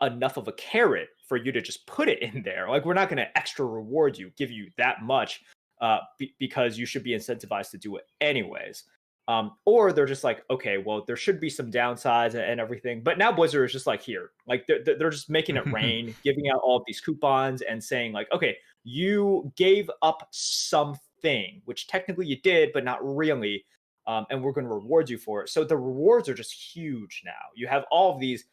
enough of a carrot for you to just put it in there. Like, we're not going to extra reward you, give you that much because you should be incentivized to do it anyways. Or they're just like, okay, well, there should be some downsides and everything. But now Blizzard is just like, here, like they're just making it rain, giving out all of these coupons and saying like, okay, you gave up something, which technically you did, but not really. And we're going to reward you for it. So the rewards are just huge now. You have all of these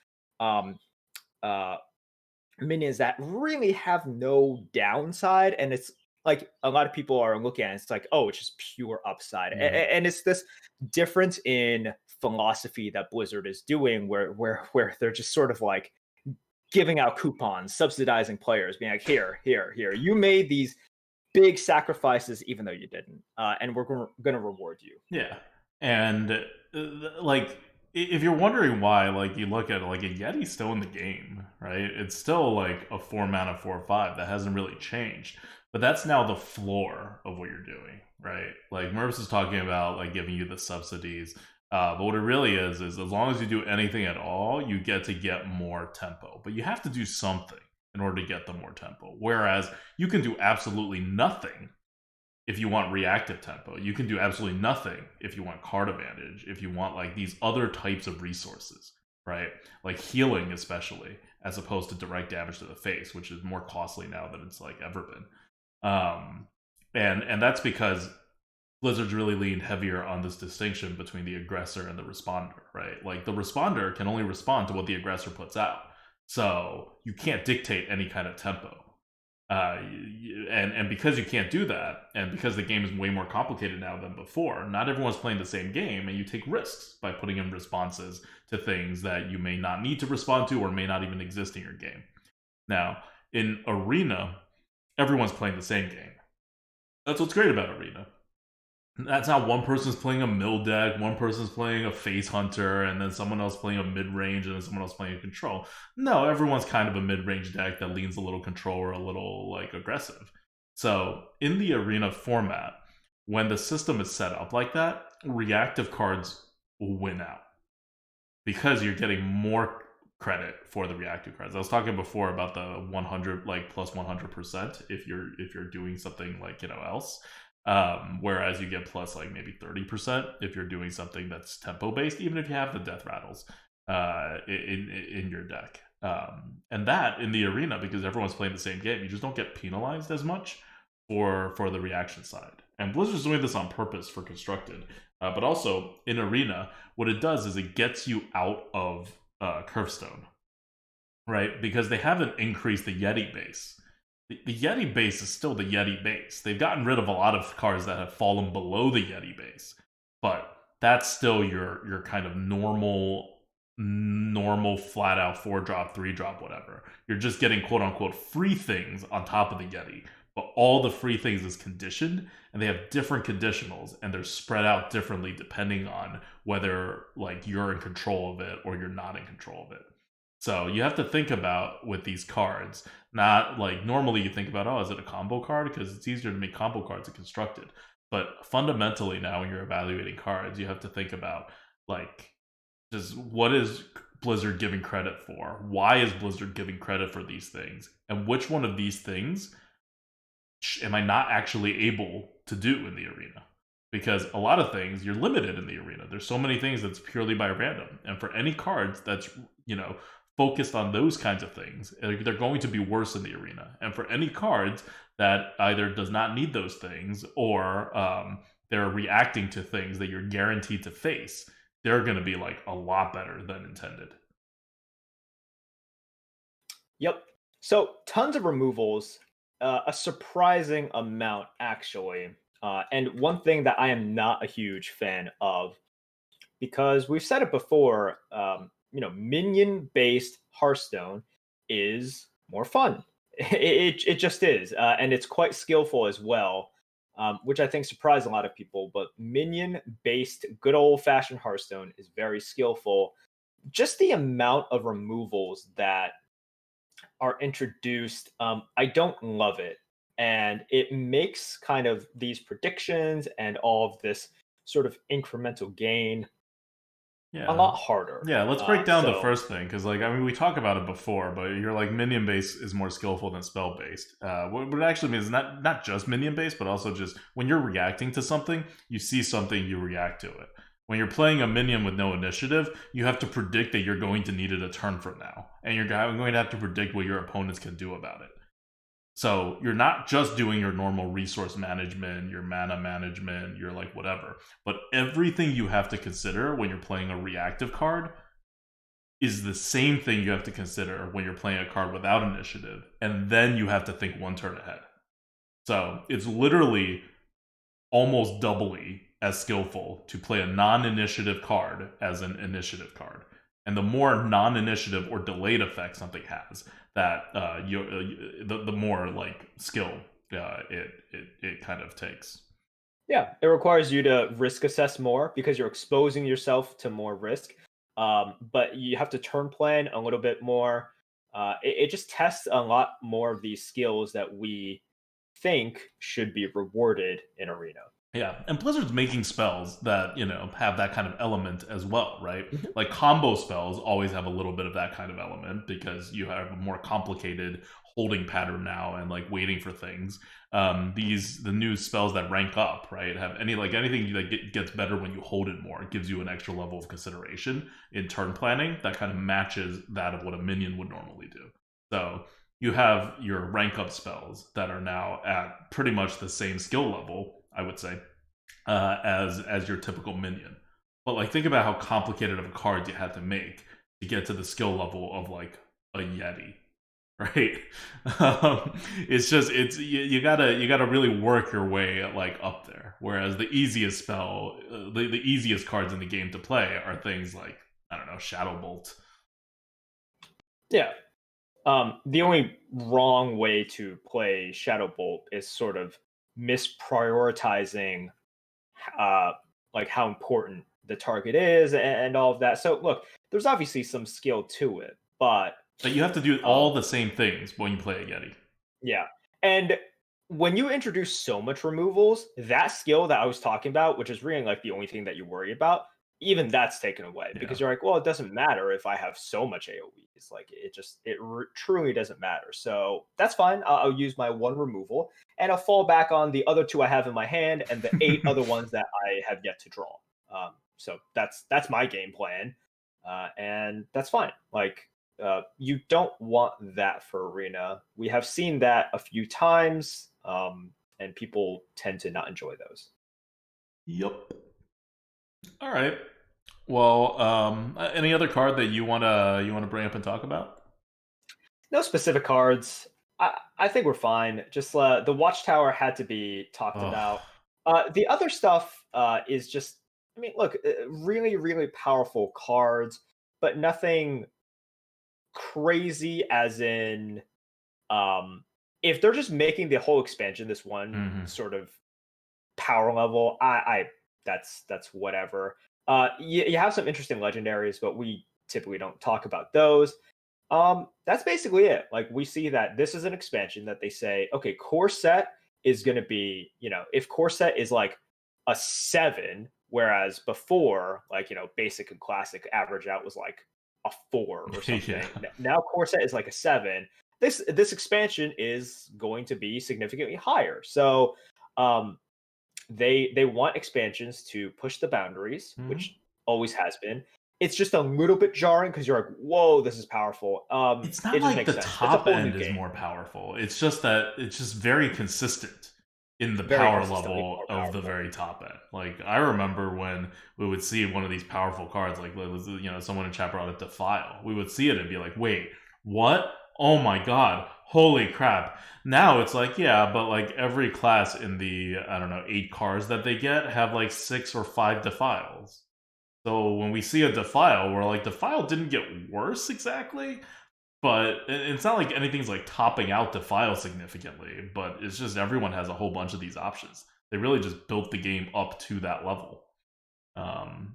minions that really have no downside, and it's like a lot of people are looking at it, it's like, oh, it's just pure upside. And it's this difference in philosophy that Blizzard is doing where they're just sort of like giving out coupons, subsidizing players, being like, here, you made these big sacrifices even though you didn't, and we're going to reward you. Yeah. And like, if you're wondering why, like, you look at it, like, a Yeti's still in the game, right? It's still like a 4 mana 4/5 that hasn't really changed. But that's now the floor of what you're doing, right? Like, Merps is talking about like giving you the subsidies. But what it really is as long as you do anything at all, you get more tempo. But you have to do something in order to get the more tempo. Whereas you can do absolutely nothing if you want reactive tempo. You can do absolutely nothing if you want card advantage, if you want like these other types of resources, right? Like healing especially, as opposed to direct damage to the face, which is more costly now than it's like ever been. And that's because Blizzard's really leaned heavier on this distinction between the aggressor and the responder, right? Like, the responder can only respond to what the aggressor puts out. So you can't dictate any kind of tempo. And because you can't do that, and because the game is way more complicated now than before, not everyone's playing the same game, and you take risks by putting in responses to things that you may not need to respond to or may not even exist in your game. Now, in Arena, everyone's playing the same game. That's what's great about Arena. That's not one person's playing a mill deck, one person's playing a face hunter, and then someone else playing a mid-range, and then someone else playing a control. No, everyone's kind of a mid-range deck that leans a little control or a little like aggressive. So in the Arena format, when the system is set up like that, reactive cards will win out because you're getting more credit for the reactive cards. I was talking before about the 100, like plus 100% if you're doing something like else. Whereas you get plus like maybe 30% if you're doing something that's tempo based, even if you have the death rattles in your deck. And that in the Arena, because everyone's playing the same game, you just don't get penalized as much for the reaction side. And Blizzard's doing this on purpose for Constructed, but also in Arena, what it does is it gets you out of Hearthstone, right? Because they haven't increased the Yeti base. The Yeti base is still the Yeti base. They've gotten rid of a lot of cards that have fallen below the Yeti base, but that's still your kind of normal flat out 4-drop, 3-drop, whatever. You're just getting quote unquote free things on top of the Yeti, but all the free things is conditioned, and they have different conditionals, and they're spread out differently depending on whether like you're in control of it or you're not in control of it. So you have to think about with these cards, not like normally you think about, oh, is it a combo card? Because it's easier to make combo cards in Constructed. But fundamentally, now when you're evaluating cards, you have to think about like, just what is Blizzard giving credit for? Why is Blizzard giving credit for these things? And which one of these things am I not actually able to do in the arena? Because a lot of things you're limited in the arena. There's so many things that's purely by random. And for any cards that's, focused on those kinds of things, they're going to be worse in the arena. And for any cards that either does not need those things or they're reacting to things that you're guaranteed to face, they're going to be like a lot better than intended. Yep. So tons of removals, a surprising amount actually. And one thing that I am not a huge fan of, because we've said it before, minion-based Hearthstone is more fun. It just is, and it's quite skillful as well, which I think surprised a lot of people. But minion-based, good old-fashioned Hearthstone is very skillful. Just the amount of removals that are introduced, I don't love it. And it makes kind of these predictions and all of this sort of incremental gain a Yeah. lot harder. Yeah, let's break down the So first thing because, we talk about it before, but you're like minion based is more skillful than spell based. What it actually means is not just minion based, but also just when you're reacting to something, you see something, you react to it. When you're playing a minion with no initiative, you have to predict that you're going to need it a turn from now, and you're going to have to predict what your opponents can do about it. So you're not just doing your normal resource management, your mana management, your like whatever, but everything you have to consider when you're playing a reactive card is the same thing you have to consider when you're playing a card without initiative, and then you have to think one turn ahead. So it's literally almost doubly as skillful to play a non-initiative card as an initiative card. And the more non-initiative or delayed effect something has, that the more like skill it kind of takes. yeah, it requires you to risk assess more because you're exposing yourself to more risk. But you have to turn plan a little bit more. It just tests a lot more of these skills that we think should be rewarded in Arena. Yeah, and Blizzard's making spells that have that kind of element as well, right? Mhm. Like combo spells always have a little bit of that kind of element because you have a more complicated holding pattern now and like waiting for things. The new spells that rank up, right, have anything that gets better when you hold it more. It gives you an extra level of consideration in turn planning that kind of matches that of what a minion would normally do. So you have your rank up spells that are now at pretty much the same skill level, I would say, as your typical minion. But like, think about how complicated of a card you had to make to get to the skill level of like a Yeti, right? You gotta really work your way like up there. Whereas the easiest spell, the easiest cards in the game to play are things like, I don't know, Shadow Bolt. Yeah. The only wrong way to play Shadow Bolt is sort of misprioritizing uh, like how important the target is and all of that. So look, there's obviously some skill to it, but But you have to do all um, the same things when you play a Yeti. yeah. And when you introduce so much removals, that skill that I was talking about, which is really like the only thing that you worry about, even that's taken away Yeah. because you're like, well, it doesn't matter if I have so much AoE. It's like truly doesn't matter. So that's fine. I'll use my one removal and I'll fall back on the other two I have in my hand and the 8 other ones that I have yet to draw. So that's my game plan, and that's fine. Like you don't want that for Arena. We have seen that a few times, and people tend to not enjoy those. Yep. All right. Well, any other card that you wanna bring up and talk about? No specific cards. I think we're fine. Just the Watchtower had to be talked Oh, about. The other stuff is just, I mean, look, really, really powerful cards, but nothing crazy as in if they're just making the whole expansion this one hmm sort of power level, I that's whatever. You have some interesting legendaries, but we typically don't talk about those. That's basically it. Like we see that this is an expansion that they say, okay, core set is going to be, if core set is like a 7, whereas before, like, basic and classic average out was like a 4 or something. Yeah. Now core set is like a 7. This expansion is going to be significantly higher. So they want expansions to push the boundaries, which always has been. It's just a little bit jarring because you're like, whoa, this is powerful. It's not It just like makes the sense. It's a top whole new end is game. more powerful. It's just that it's just very consistent in the Very power consistently level more of the powerful. very top end. Like I remember when we would see one of these powerful cards, like someone in chat brought it Defile. We would see it and be like, wait, what? Oh my god, holy crap. Now it's like, yeah, but like every class in the, I don't know, 8 cards that they get have like 6 or 5 Defiles. So when we see a Defile, we're like, Defile didn't get worse exactly, but it's not like anything's like topping out Defile significantly, but it's just everyone has a whole bunch of these options. They really just built the game up to that level.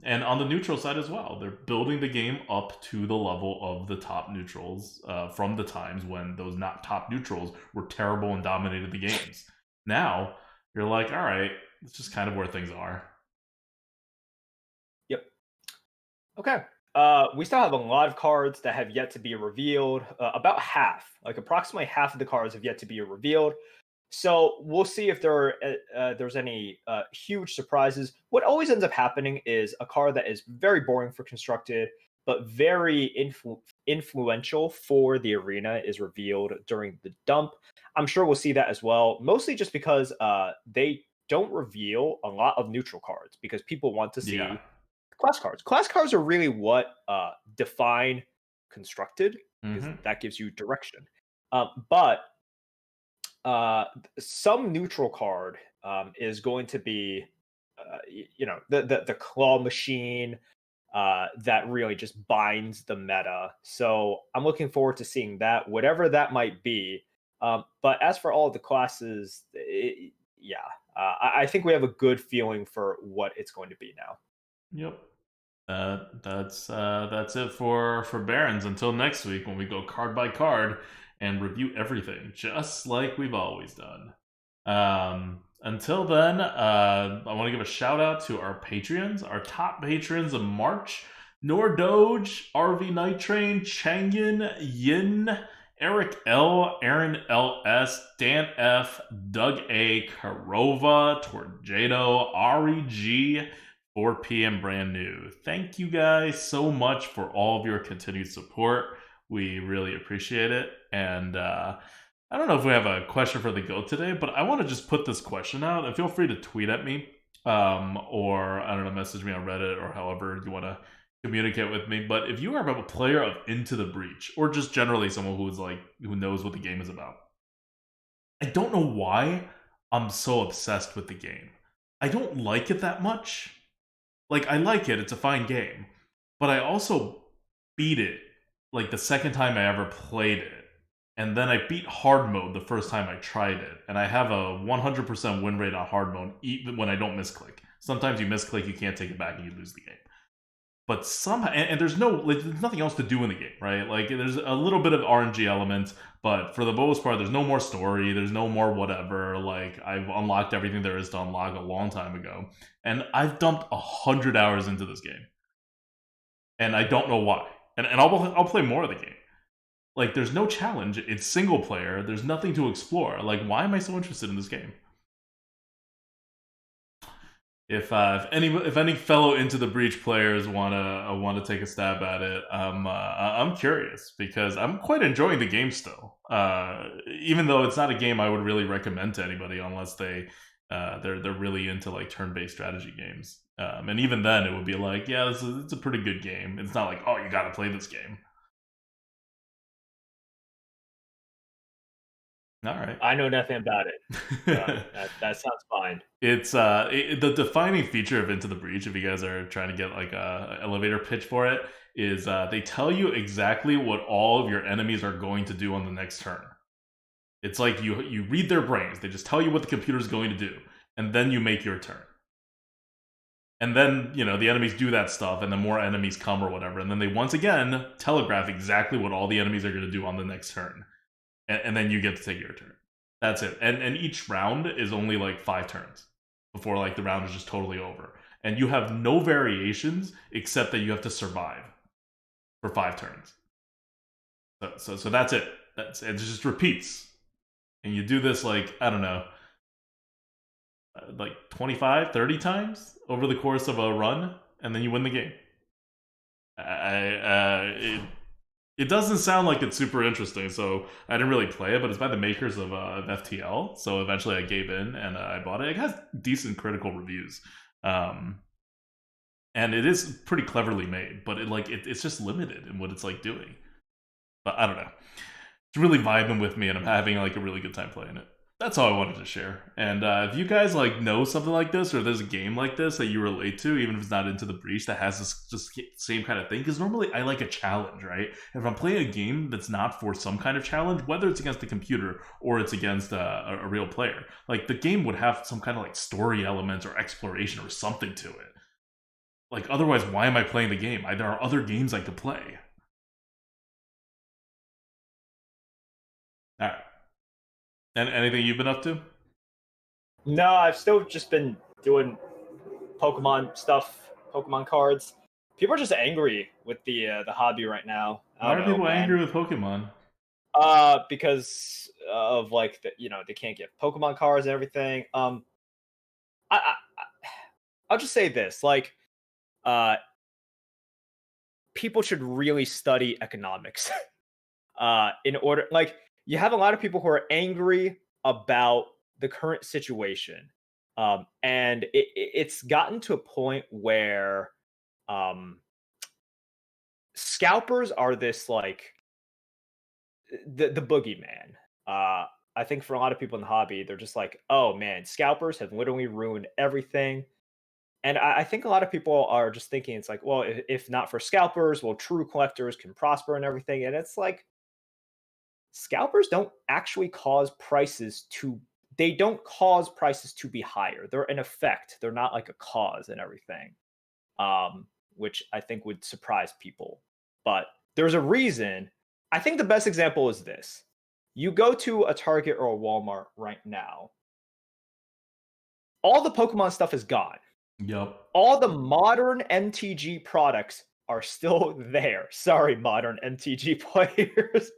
And on the neutral side as well, they're building the game up to the level of the top neutrals from the times when those not top neutrals were terrible and dominated the games. Now, you're like, all right, it's just kind of where things are. Yep. Okay. We still have a lot of cards that have yet to be revealed. About half, like approximately half of the cards have yet to be revealed. So we'll see if there's any huge surprises. What always ends up happening is a card that is very boring for constructed, but very influential for the arena is revealed during the dump. I'm sure we'll see that as well, mostly just because they don't reveal a lot of neutral cards because people want to see Yeah. class cards. Class cards are really what define constructed because that gives you direction. But some neutral card is going to be, the claw machine that really just binds the meta. So I'm looking forward to seeing that, whatever that might be. But as for all of the classes, I think we have a good feeling for what it's going to be now. Yep. That's it for Barons. Until next week when we go card by card and review everything, just like we've always done. Until then, I want to give a shout out to our Patreons, our top patrons of March: Nordoge, RV Night Train, Changyun, Yin, Eric L, Aaron LS, Dan F, Doug A, Karova, Torjado, Ari G, 4 p.m. brand new. Thank you guys so much for all of your continued support. We really appreciate it. And I don't know if we have a question for the GOAT today, but I want to just put this question out, and feel free to tweet at me or, I don't know, message me on Reddit or however you want to communicate with me. But if you are a player of Into the Breach, or just generally someone who knows what the game is about, I don't know why I'm so obsessed with the game. I don't like it that much. Like, I like it, it's a fine game. But I also beat it, like, the second time I ever played it. And then I beat hard mode the first time I tried it. And I have a 100% win rate on hard mode, even when I don't misclick. Sometimes you misclick, you can't take it back, and you lose the game. But somehow, and there's nothing else to do in the game, right? Like, there's a little bit of RNG element, but for the most part, there's no more story, there's no more whatever. Like, I've unlocked everything there is to unlock a long time ago, and I've dumped 100 hours into this game, and I don't know why. And I'll play more of the game. Like, there's no challenge. It's single player. There's nothing to explore. Like, why am I so interested in this game? If any fellow Into the Breach players wanna take a stab at it, I'm curious because I'm quite enjoying the game still. Even though it's not a game I would really recommend to anybody unless they're really into like turn-based strategy games. And even then, it would be like, yeah, it's a pretty good game. It's not like, oh, you got to play this game. All right. I know nothing about it. That sounds fine. It's the defining feature of Into the Breach, if you guys are trying to get like a elevator pitch for it, is they tell you exactly what all of your enemies are going to do on the next turn. It's like you read their brains. They just tell you what the computer is going to do, and then you make your turn. And then, the enemies do that stuff, and then more enemies come or whatever, and then they once again telegraph exactly what all the enemies are going to do on the next turn. And then you get to take your turn. That's it. And each round is only like 5 turns before like the round is just totally over. And you have no variations except that you have to survive for 5 turns. So that's it. It just repeats. And you do this like, I don't know, like 25, 30 times over the course of a run, and then you win the game. It doesn't sound like it's super interesting, so I didn't really play it, but it's by the makers of FTL, so eventually I gave in and I bought it. It has decent critical reviews. And it is pretty cleverly made, but it's just limited in what it's like doing. But I don't know. It's really vibing with me, and I'm having like a really good time playing it. That's all I wanted to share. And if you guys like know something like this, or there's a game like this that you relate to, even if it's not Into the Breach, that has this just same kind of thing, because normally I like a challenge, right? If I'm playing a game that's not for some kind of challenge, whether it's against the computer or it's against a real player, like the game would have some kind of like story elements or exploration or something to it. Like otherwise, why am I playing the game? There are other games I could play. All right. And anything you've been up to? No, I've still just been doing Pokemon stuff, Pokemon cards. People are just angry with the hobby right now. I Why don't are know, people man. angry with Pokemon? Because of like they can't get Pokemon cards and everything. I I'll just say this, like, uh, people should really study economics. In order, like, you have a lot of people who are angry about the current situation, and it's gotten to a point where um, scalpers are this like the boogeyman. I think for a lot of people in the hobby, they're just like, oh man, scalpers have literally ruined everything. And I think a lot of people are just thinking it's like, well, if not for scalpers, well, true collectors can prosper and everything. And it's like, scalpers don't actually cause prices to they don't cause prices to be higher. They're an effect. They're not like a cause and everything. Which I think would surprise people. But there's a reason. I think the best example is this. You go to a Target or a Walmart right now, all the Pokemon stuff is gone. Yup. All the modern MTG products are still there. Sorry, modern MTG players.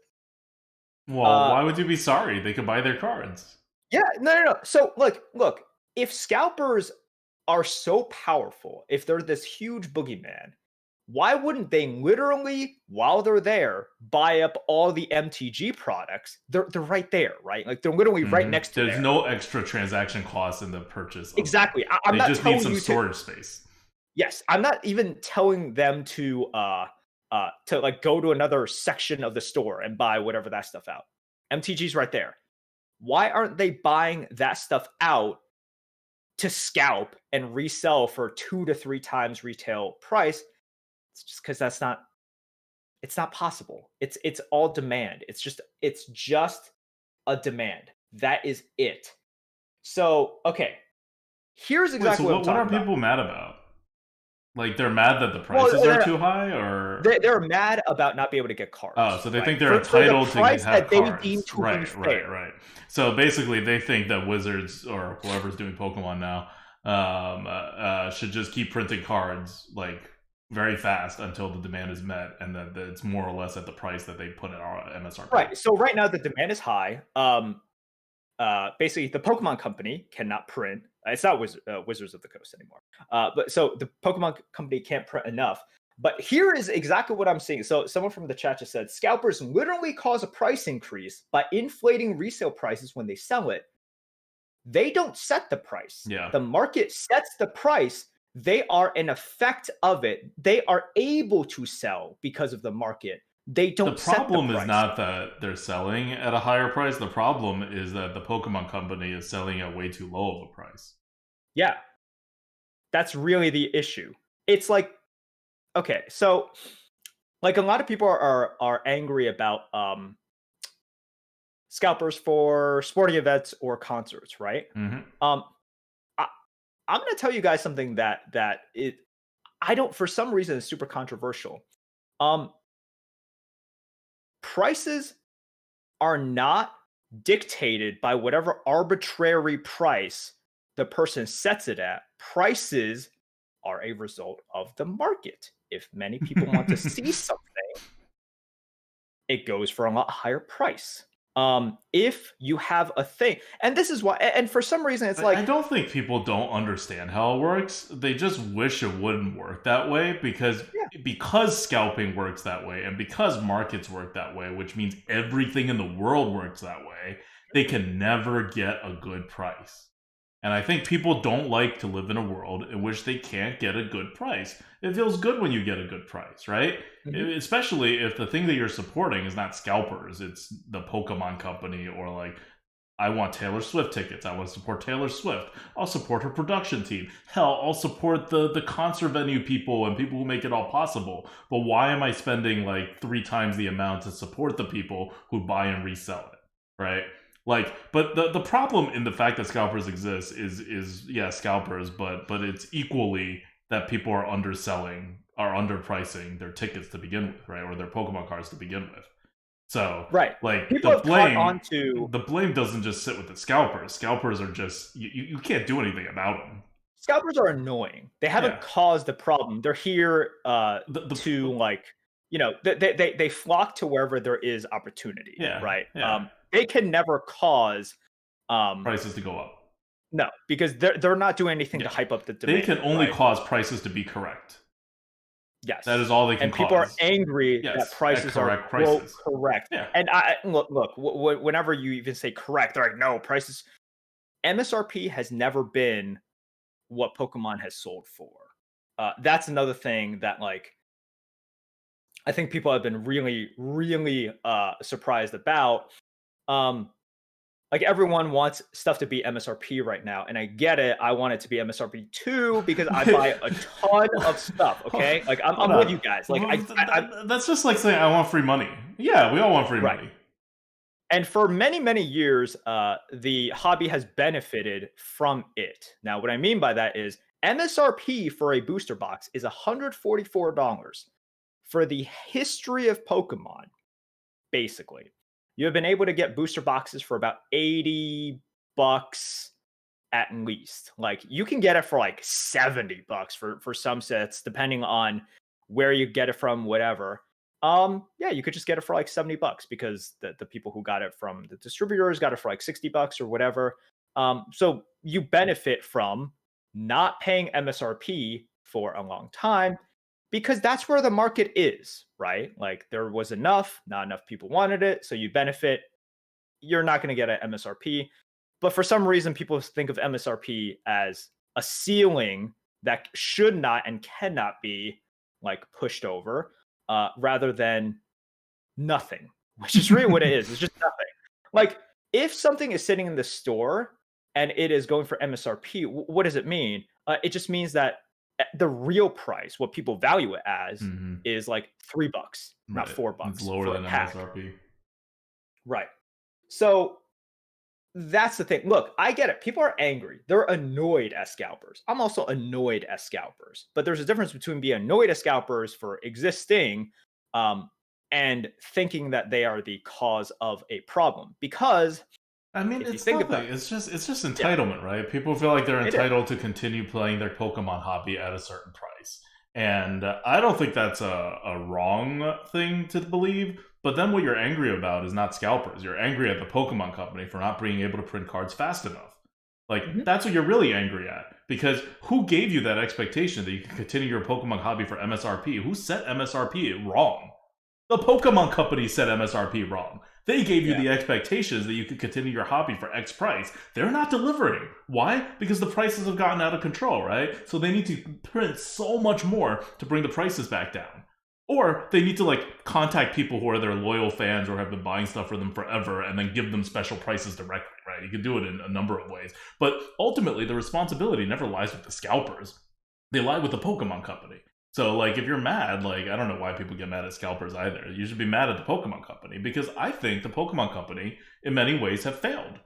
Well, why would you be sorry? They could buy their cards. Yeah, no. So look, if scalpers are so powerful, if they're this huge boogeyman, why wouldn't they literally, while they're there, buy up all the MTG products? They're right there, right? Like they're literally right next to There's there. no extra transaction cost in the purchase of them. Exactly. I'm They not just need telling some you to. storage space. Yes, I'm not even telling them to like go to another section of the store and buy whatever that stuff out. MTG's right there. Why aren't they buying that stuff out to scalp and resell for 2 to 3 times retail price? It's just because it's not possible. It's all demand. It's just a demand. That is it. So, okay. Here's Wait, so exactly what I'm what are talking about. people mad about? Like they're mad that the Well, prices are too high, or they're mad about not being able to get oh, cards, so they right? think they're For the entitled to price have that they deem cards. to be Right, right, fair. right. So basically, they think that Wizards or whoever's doing Pokemon now should just keep printing cards like very fast until the demand is met, and that it's more or less at the price that they put in our MSRP. Right. So right now the demand is high. Basically, the Pokemon Company cannot print. It's not Wizards of the Coast anymore. But so the Pokemon Company can't print enough. But here is exactly what I'm seeing. So someone from the chat just said scalpers literally cause a price increase by inflating resale prices when they sell it. They don't set the price. Yeah. The market sets the price. They are an effect of it. They are able to sell because of the market. They don't set the problem price. is not that they're selling at a higher price. The problem is that the Pokemon Company is selling at way too low of a price. Yeah. That's really the issue. It's like, okay, so like a lot of people are angry about scalpers for sporting events or concerts, right? Mm-hmm. I'm going to tell you guys something that I don't, for some reason, is super controversial. Prices are not dictated by whatever arbitrary price the person sets it at. Prices are a result of the market. If many people want to see something, it goes for a lot higher price. If you have a thing, and this is why, and for some reason, it's like, I don't think people don't understand how it works. They just wish it wouldn't work that way because scalping works that way and because markets work that way, which means everything in the world works that way. They can never get a good price. And I think people don't like to live in a world in which they can't get a good price. It feels good when you get a good price, right? Mm-hmm. Especially if the thing that you're supporting is not scalpers, it's the Pokemon company, or like, I want Taylor Swift tickets. I want to support Taylor Swift. I'll support her production team. Hell, I'll support the concert venue people and people who make it all possible. But why am I spending like 3 times the amount to support the people who buy and resell it, right? Like, but the problem in the fact that scalpers exist is yeah, scalpers, but it's equally that people are underpricing their tickets to begin with, right, or their Pokemon cards to begin with. So right, like people the blame doesn't just sit with the scalpers. Scalpers are just you can't do anything about them. Scalpers are annoying. They haven't caused the problem. They're here to like, you know, they flock to wherever there is opportunity. Yeah, right. Yeah. They can never cause prices to go up. No, because they're not doing anything to hype up the demand. They can only cause prices to be correct. Yes, that is all they can. And people are angry that prices are correct. Yeah. And I look, whenever you even say correct, they're like, no, prices. MSRP has never been what Pokemon has sold for. That's another thing that, like, I think people have been really, really surprised about. Like, everyone wants stuff to be MSRP right now, and I get it. I want it to be MSRP too because I buy a ton of stuff. Okay, like I'm with you guys. Like, that's just like saying I want free money. Yeah, we all want free money. And for many, many years, the hobby has benefited from it. Now, what I mean by that is MSRP for a booster box is $144 for the history of Pokemon, basically. You have been able to get booster boxes for about $80 at least. Like, you can get it for like $70 for some sets, depending on where you get it from, whatever. Yeah, you could just get it for like $70 because the people who got it from the distributors got it for like $60 or whatever. So you benefit from not paying MSRP for a long time, because that's where the market is, right? Like, there was not enough people wanted it, so you benefit. You're not going to get an MSRP. But for some reason, people think of MSRP as a ceiling that should not and cannot be like pushed over, rather than nothing, which is really what it is. It's just nothing. Like, if something is sitting in the store and it is going for MSRP, what does it mean? It just means that the real price, what people value it as, is like $3, not $4. It's lower than MSRP. Right. So that's the thing. Look, I get it. People are angry. They're annoyed at scalpers. I'm also annoyed at scalpers. But there's a difference between being annoyed at scalpers for existing and thinking that they are the cause of a problem. Because I mean, it's nothing. It's just entitlement, right? People feel like they're entitled to continue playing their Pokemon hobby at a certain price. And I don't think that's a wrong thing to believe. But then what you're angry about is not scalpers. You're angry at the Pokemon company for not being able to print cards fast enough. Like, that's what you're really angry at. Because who gave you that expectation that you can continue your Pokemon hobby for MSRP? Who set MSRP wrong? The Pokemon company set MSRP wrong. They gave you the expectations that you could continue your hobby for X price. They're not delivering. Why? Because the prices have gotten out of control, right? So they need to print so much more to bring the prices back down. Or they need to, like, contact people who are their loyal fans or have been buying stuff for them forever and then give them special prices directly, right? You can do it in a number of ways. But ultimately, the responsibility never lies with the scalpers. They lie with the Pokemon company. So, like, if you're mad, like, I don't know why people get mad at scalpers either. You should be mad at the Pokemon company, because I think the Pokemon company, in many ways, have failed.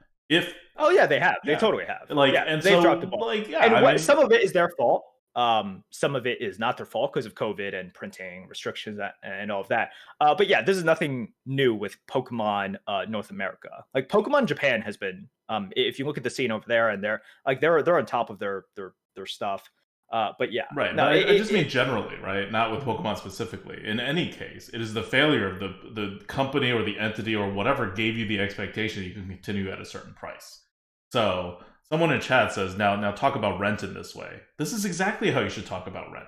Oh yeah, they have. They totally have. Like, yeah, and they've so, dropped the ball. Like, yeah, and some of it is their fault. Some of it is not their fault because of COVID and printing restrictions and all of that. But yeah, this is nothing new with Pokemon North America. Like Pokemon Japan has been, if you look at the scene over there, and they're on top of their stuff. But yeah, Right, no, but I just mean generally, right? Not with Pokemon specifically. In any case, it is the failure of the company or the entity or whatever gave you the expectation that you can continue at a certain price. So someone in chat says, now talk about rent in this way. This is exactly how you should talk about rent.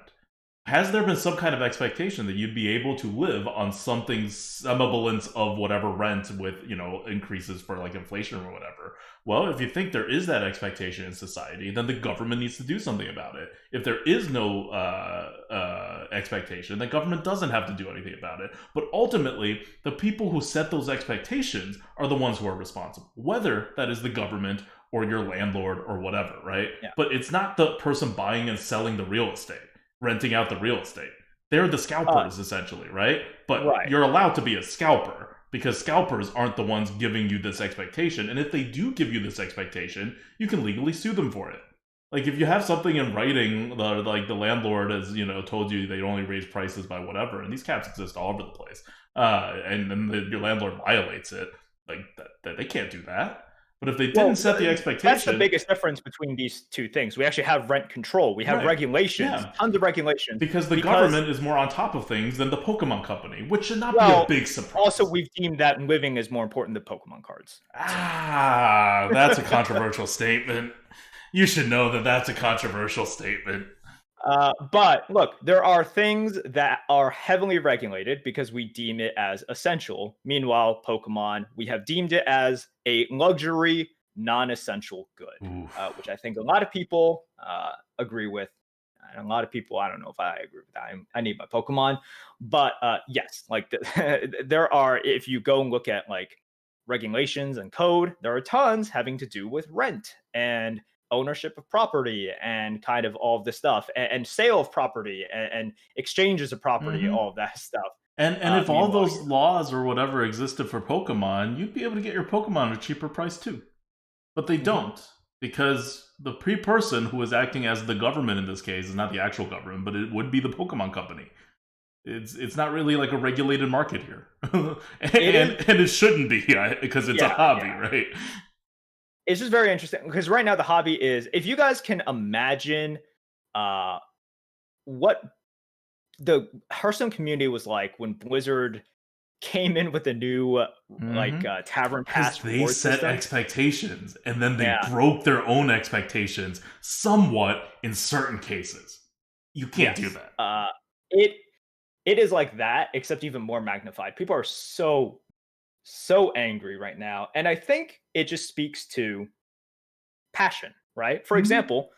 Has there been some kind of expectation that you'd be able to live on something semblance of whatever rent with, increases for like inflation or whatever? Well, if you think there is that expectation in society, then the government needs to do something about it. If there is no expectation, the government doesn't have to do anything about it. But ultimately, the people who set those expectations are the ones who are responsible, whether that is the government or your landlord or whatever, right? Yeah. But it's not the person buying and selling the real estate, renting out the real estate. They're the scalpers, essentially, right? But you're allowed to be a scalper because scalpers aren't the ones giving you this expectation. And if they do give you this expectation, you can legally sue them for it. Like if you have something in writing, like the landlord has, told you they only raise prices by whatever, and these caps exist all over the place, and then your landlord violates it, like that they can't do that. But if they didn't set the expectation... That's the biggest difference between these two things. We actually have rent control. We have regulations, tons of regulations. Because the government is more on top of things than the Pokemon Company, which should not be a big surprise. Also, we've deemed that living is more important than Pokemon cards. That's a controversial statement. You should know that that's a controversial statement. But look, there are things that are heavily regulated because we deem it as essential. Meanwhile, Pokemon, we have deemed it as a luxury, non-essential good, which I think a lot of people agree with. And a lot of people, I don't know if I agree with that. I need my Pokemon. But yes, like there are, if you go and look at like regulations and code, there are tons having to do with rent and ownership of property and kind of all of this stuff and sale of property and exchanges of property, all of that stuff. And if all those laws or whatever existed for Pokemon, you'd be able to get your Pokemon at a cheaper price too. But they don't, because the person who is acting as the government in this case is not the actual government, but it would be the Pokemon Company. It's not really like a regulated market here. and it shouldn't be because it's a hobby, right? It's just very interesting because right now the hobby is, if you guys can imagine what the Hearthstone community was like when Blizzard came in with a new Tavern Pass. They set expectations and then they broke their own expectations somewhat in certain cases. You can't do that. It is like that, except even more magnified. People are so angry right now, and I think it just speaks to passion, right? For example,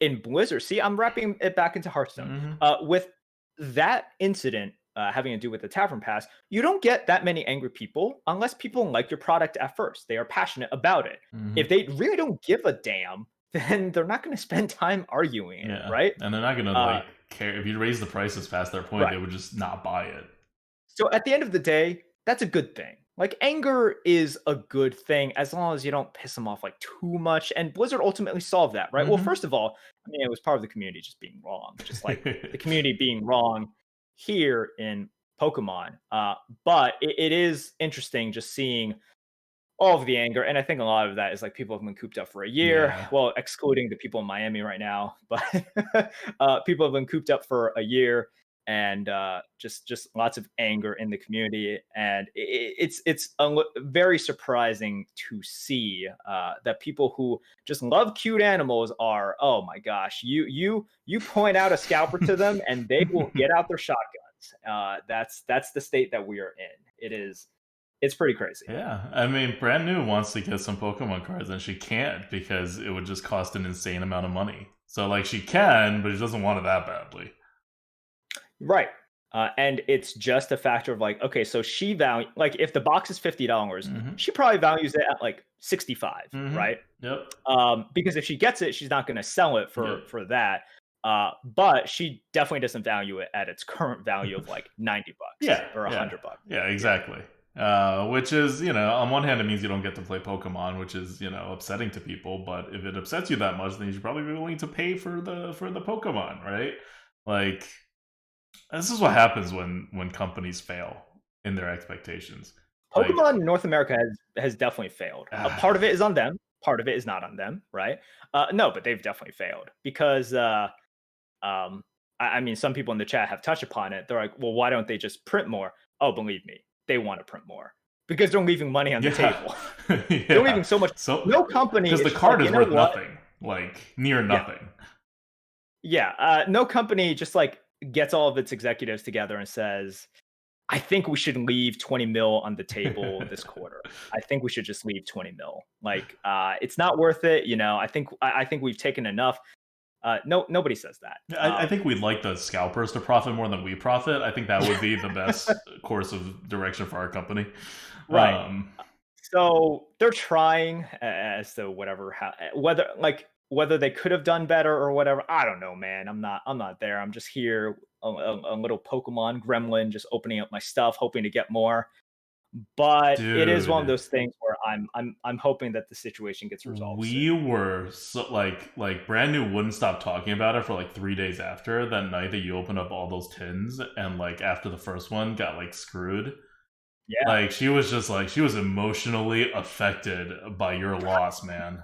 in Blizzard, see, I'm wrapping it back into Hearthstone. With that incident having to do with the Tavern Pass, you don't get that many angry people unless people like your product at first. They are passionate about it. If they really don't give a damn, then they're not going to spend time arguing it, right? And they're not going to care. If you raise the prices past their point, they would just not buy it. So at the end of the day, that's a good thing. Like, anger is a good thing as long as you don't piss them off like too much. And Blizzard ultimately solved that, right? Well, first of all, I mean, it was part of the community just being wrong, just like the community being wrong here in Pokemon. But it is interesting just seeing all of the anger. And I think a lot of that is like people have been cooped up for a year. Well, excluding the people in Miami right now, but people have been cooped up for a year. And just lots of anger in the community, and it's very surprising to see that people who just love cute animals are, oh my gosh, you point out a scalper to them and they will get out their shotguns. That's the state that we are in. It's pretty crazy. Yeah, I mean, Brand New wants to get some Pokemon cards and she can't because it would just cost an insane amount of money. So like she can, but she doesn't want it that badly. Right. And it's just a factor of like, okay, so she like if the box is $50, she probably values it at like 65, right? Yep. Because if she gets it, she's not going to sell it for that. But she definitely doesn't value it at its current value of like $90 or $100. Yeah, exactly. Which is, on one hand, it means you don't get to play Pokemon, which is, upsetting to people. But if it upsets you that much, then you should probably be willing to pay for the Pokemon, right? Like, this is what happens when companies fail in their expectations. Like, Pokemon in North America has definitely failed. A part of it is on them. Part of it is not on them, right? No, but they've definitely failed because I mean, some people in the chat have touched upon it. They're like, well, why don't they just print more? Oh, believe me, they want to print more because they're leaving money on the yeah, table. yeah. They're leaving so much. So No company because is the just card like, is worth nothing, like near Yeah. nothing. Yeah. No company just like gets all of its executives together and says, I think we should leave 20 mil on the table this quarter. I think we should just leave 20 mil. Like, it's not worth it. I think we've taken enough. Nobody says that. I think we'd like the scalpers to profit more than we profit. I think that would be the best course of direction for our company. Right. So they're trying as to whether they could have done better or whatever. I don't know, man. I'm not there. I'm just here, a little Pokemon gremlin, just opening up my stuff, hoping to get more. But it is one of Dude, those things where I'm hoping that the situation gets resolved we soon. were so like brand new wouldn't stop talking about it for like 3 days after that night that you opened up all those tins, and like after the first one got like screwed. Yeah. Like she was just like she was emotionally affected by your loss, man.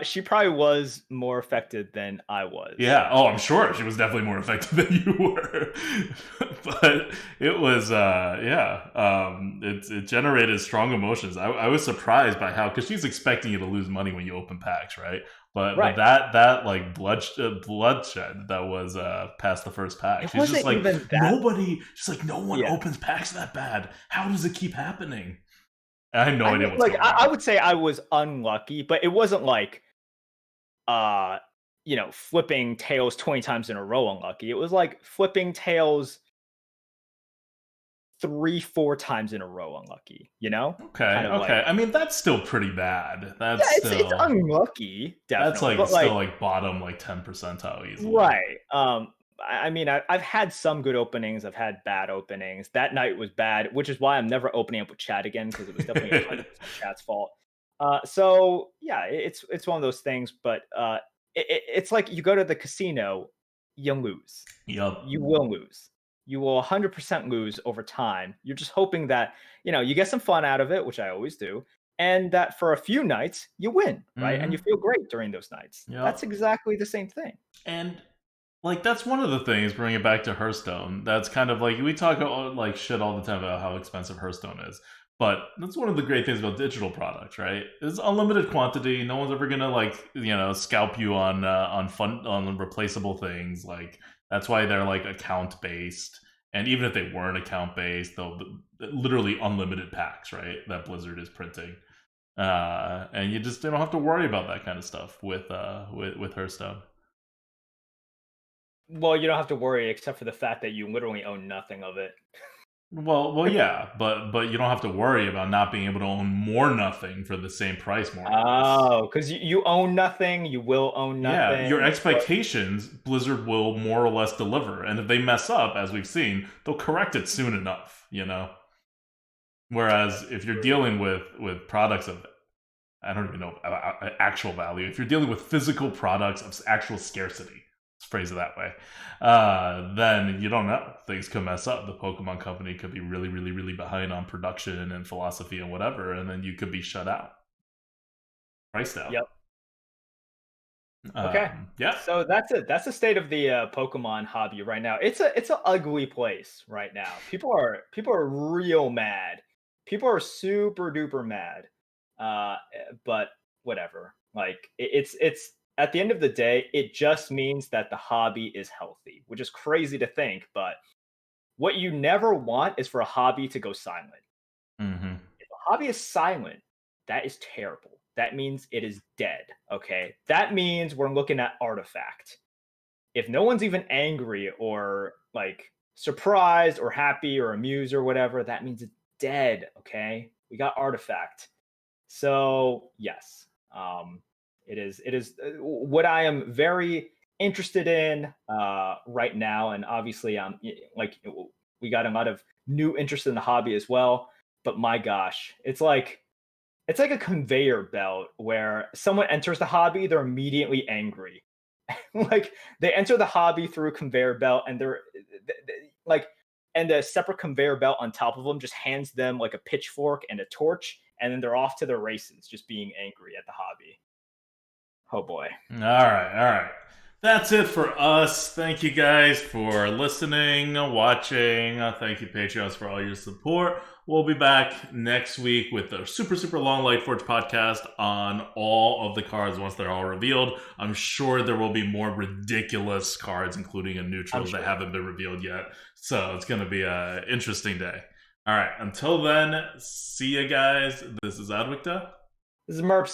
She probably was more affected than I was. Yeah. Oh, I'm sure she was definitely more affected than you were. But it was, yeah. It generated strong emotions. I was surprised by how, because she's expecting you to lose money when you open packs, right? But Right. that like bloodshed that was past the first pack. It She's just wasn't like even that. nobody. She's like no one Yeah. opens packs that bad. How does it keep happening? I had no I idea mean, what's like, going I on. would say I was unlucky, but it wasn't like, uh, flipping tails 20 times in a row unlucky. It was like flipping tails 3, 4 times in a row unlucky, Okay, Kind of like, okay. I mean, that's still pretty bad. yeah, it's unlucky, That's definitely, like but still like, like bottom like 10 percentile easily. right. I mean, I've had some good openings. I've had bad openings. That night was bad, which is why I'm never opening up with chat again because it was definitely 100% chat's fault. So yeah, it's one of those things. But it's like you go to the casino, you lose. Yup. You will lose. You will 100% lose over time. You're just hoping that you get some fun out of it, which I always do, and that for a few nights you win, right? And you Mm-hmm. feel great during those nights. That's Yup. exactly the same thing. And like that's one of the things. Bring it back to Hearthstone. That's kind of like we talk like shit all the time about how expensive Hearthstone is. But that's one of the great things about digital products, right? It's unlimited quantity. No one's ever gonna like scalp you on replaceable things. Like that's why they're like account based. And even if they weren't account based, they'll literally unlimited packs, right? That Blizzard is printing, and you just don't have to worry about that kind of stuff with Hearthstone. Well, you don't have to worry except for the fact that you literally own nothing of it. Yeah, but you don't have to worry about not being able to own more nothing for the same price, more or less. Oh, because you own nothing, you will own Yeah, your nothing. expectations, Blizzard will more or less deliver, and if they mess up, as we've seen, they'll correct it soon enough. Whereas if you're dealing with products of I don't even know actual value, if you're dealing with physical products of actual scarcity, let's phrase it that way, then you don't know. Things could mess up. The Pokemon Company could be really, really, really behind on production and philosophy and whatever, and then you could be shut out, priced out. Yep. Okay. Yeah. So that's it. That's the state of the Pokemon hobby right now. It's an ugly place right now. People are real mad. People are super duper mad. But whatever. Like it's at the end of the day, it just means that the hobby is healthy, which is crazy to think. But what you never want is for a hobby to go silent. Mm-hmm. If a hobby is silent, that is terrible. That means it is dead. Okay. That means we're looking at artifact. If no one's even angry or like surprised or happy or amused or whatever, that means it's dead. Okay. We got artifact. So yes, it is what I am very interested in right now, and obviously, like We got a lot of new interest in the hobby as well. But my gosh, it's like a conveyor belt where someone enters the hobby, they're immediately angry. Like they enter the hobby through a conveyor belt, and like, and a separate conveyor belt on top of them just hands them like a pitchfork and a torch, and then they're off to their races, just being angry at the hobby. Oh boy. All right, all right. That's it for us. Thank you guys for listening, watching. Thank you, Patreons, for all your support. We'll be back next week with a super, super long Lightforge podcast on all of the cards once they're all revealed. I'm sure there will be more ridiculous cards, including a neutral that haven't been revealed yet. So it's going to be an interesting day. All right, until then, see you guys. This is ADWCTA. This is Merps.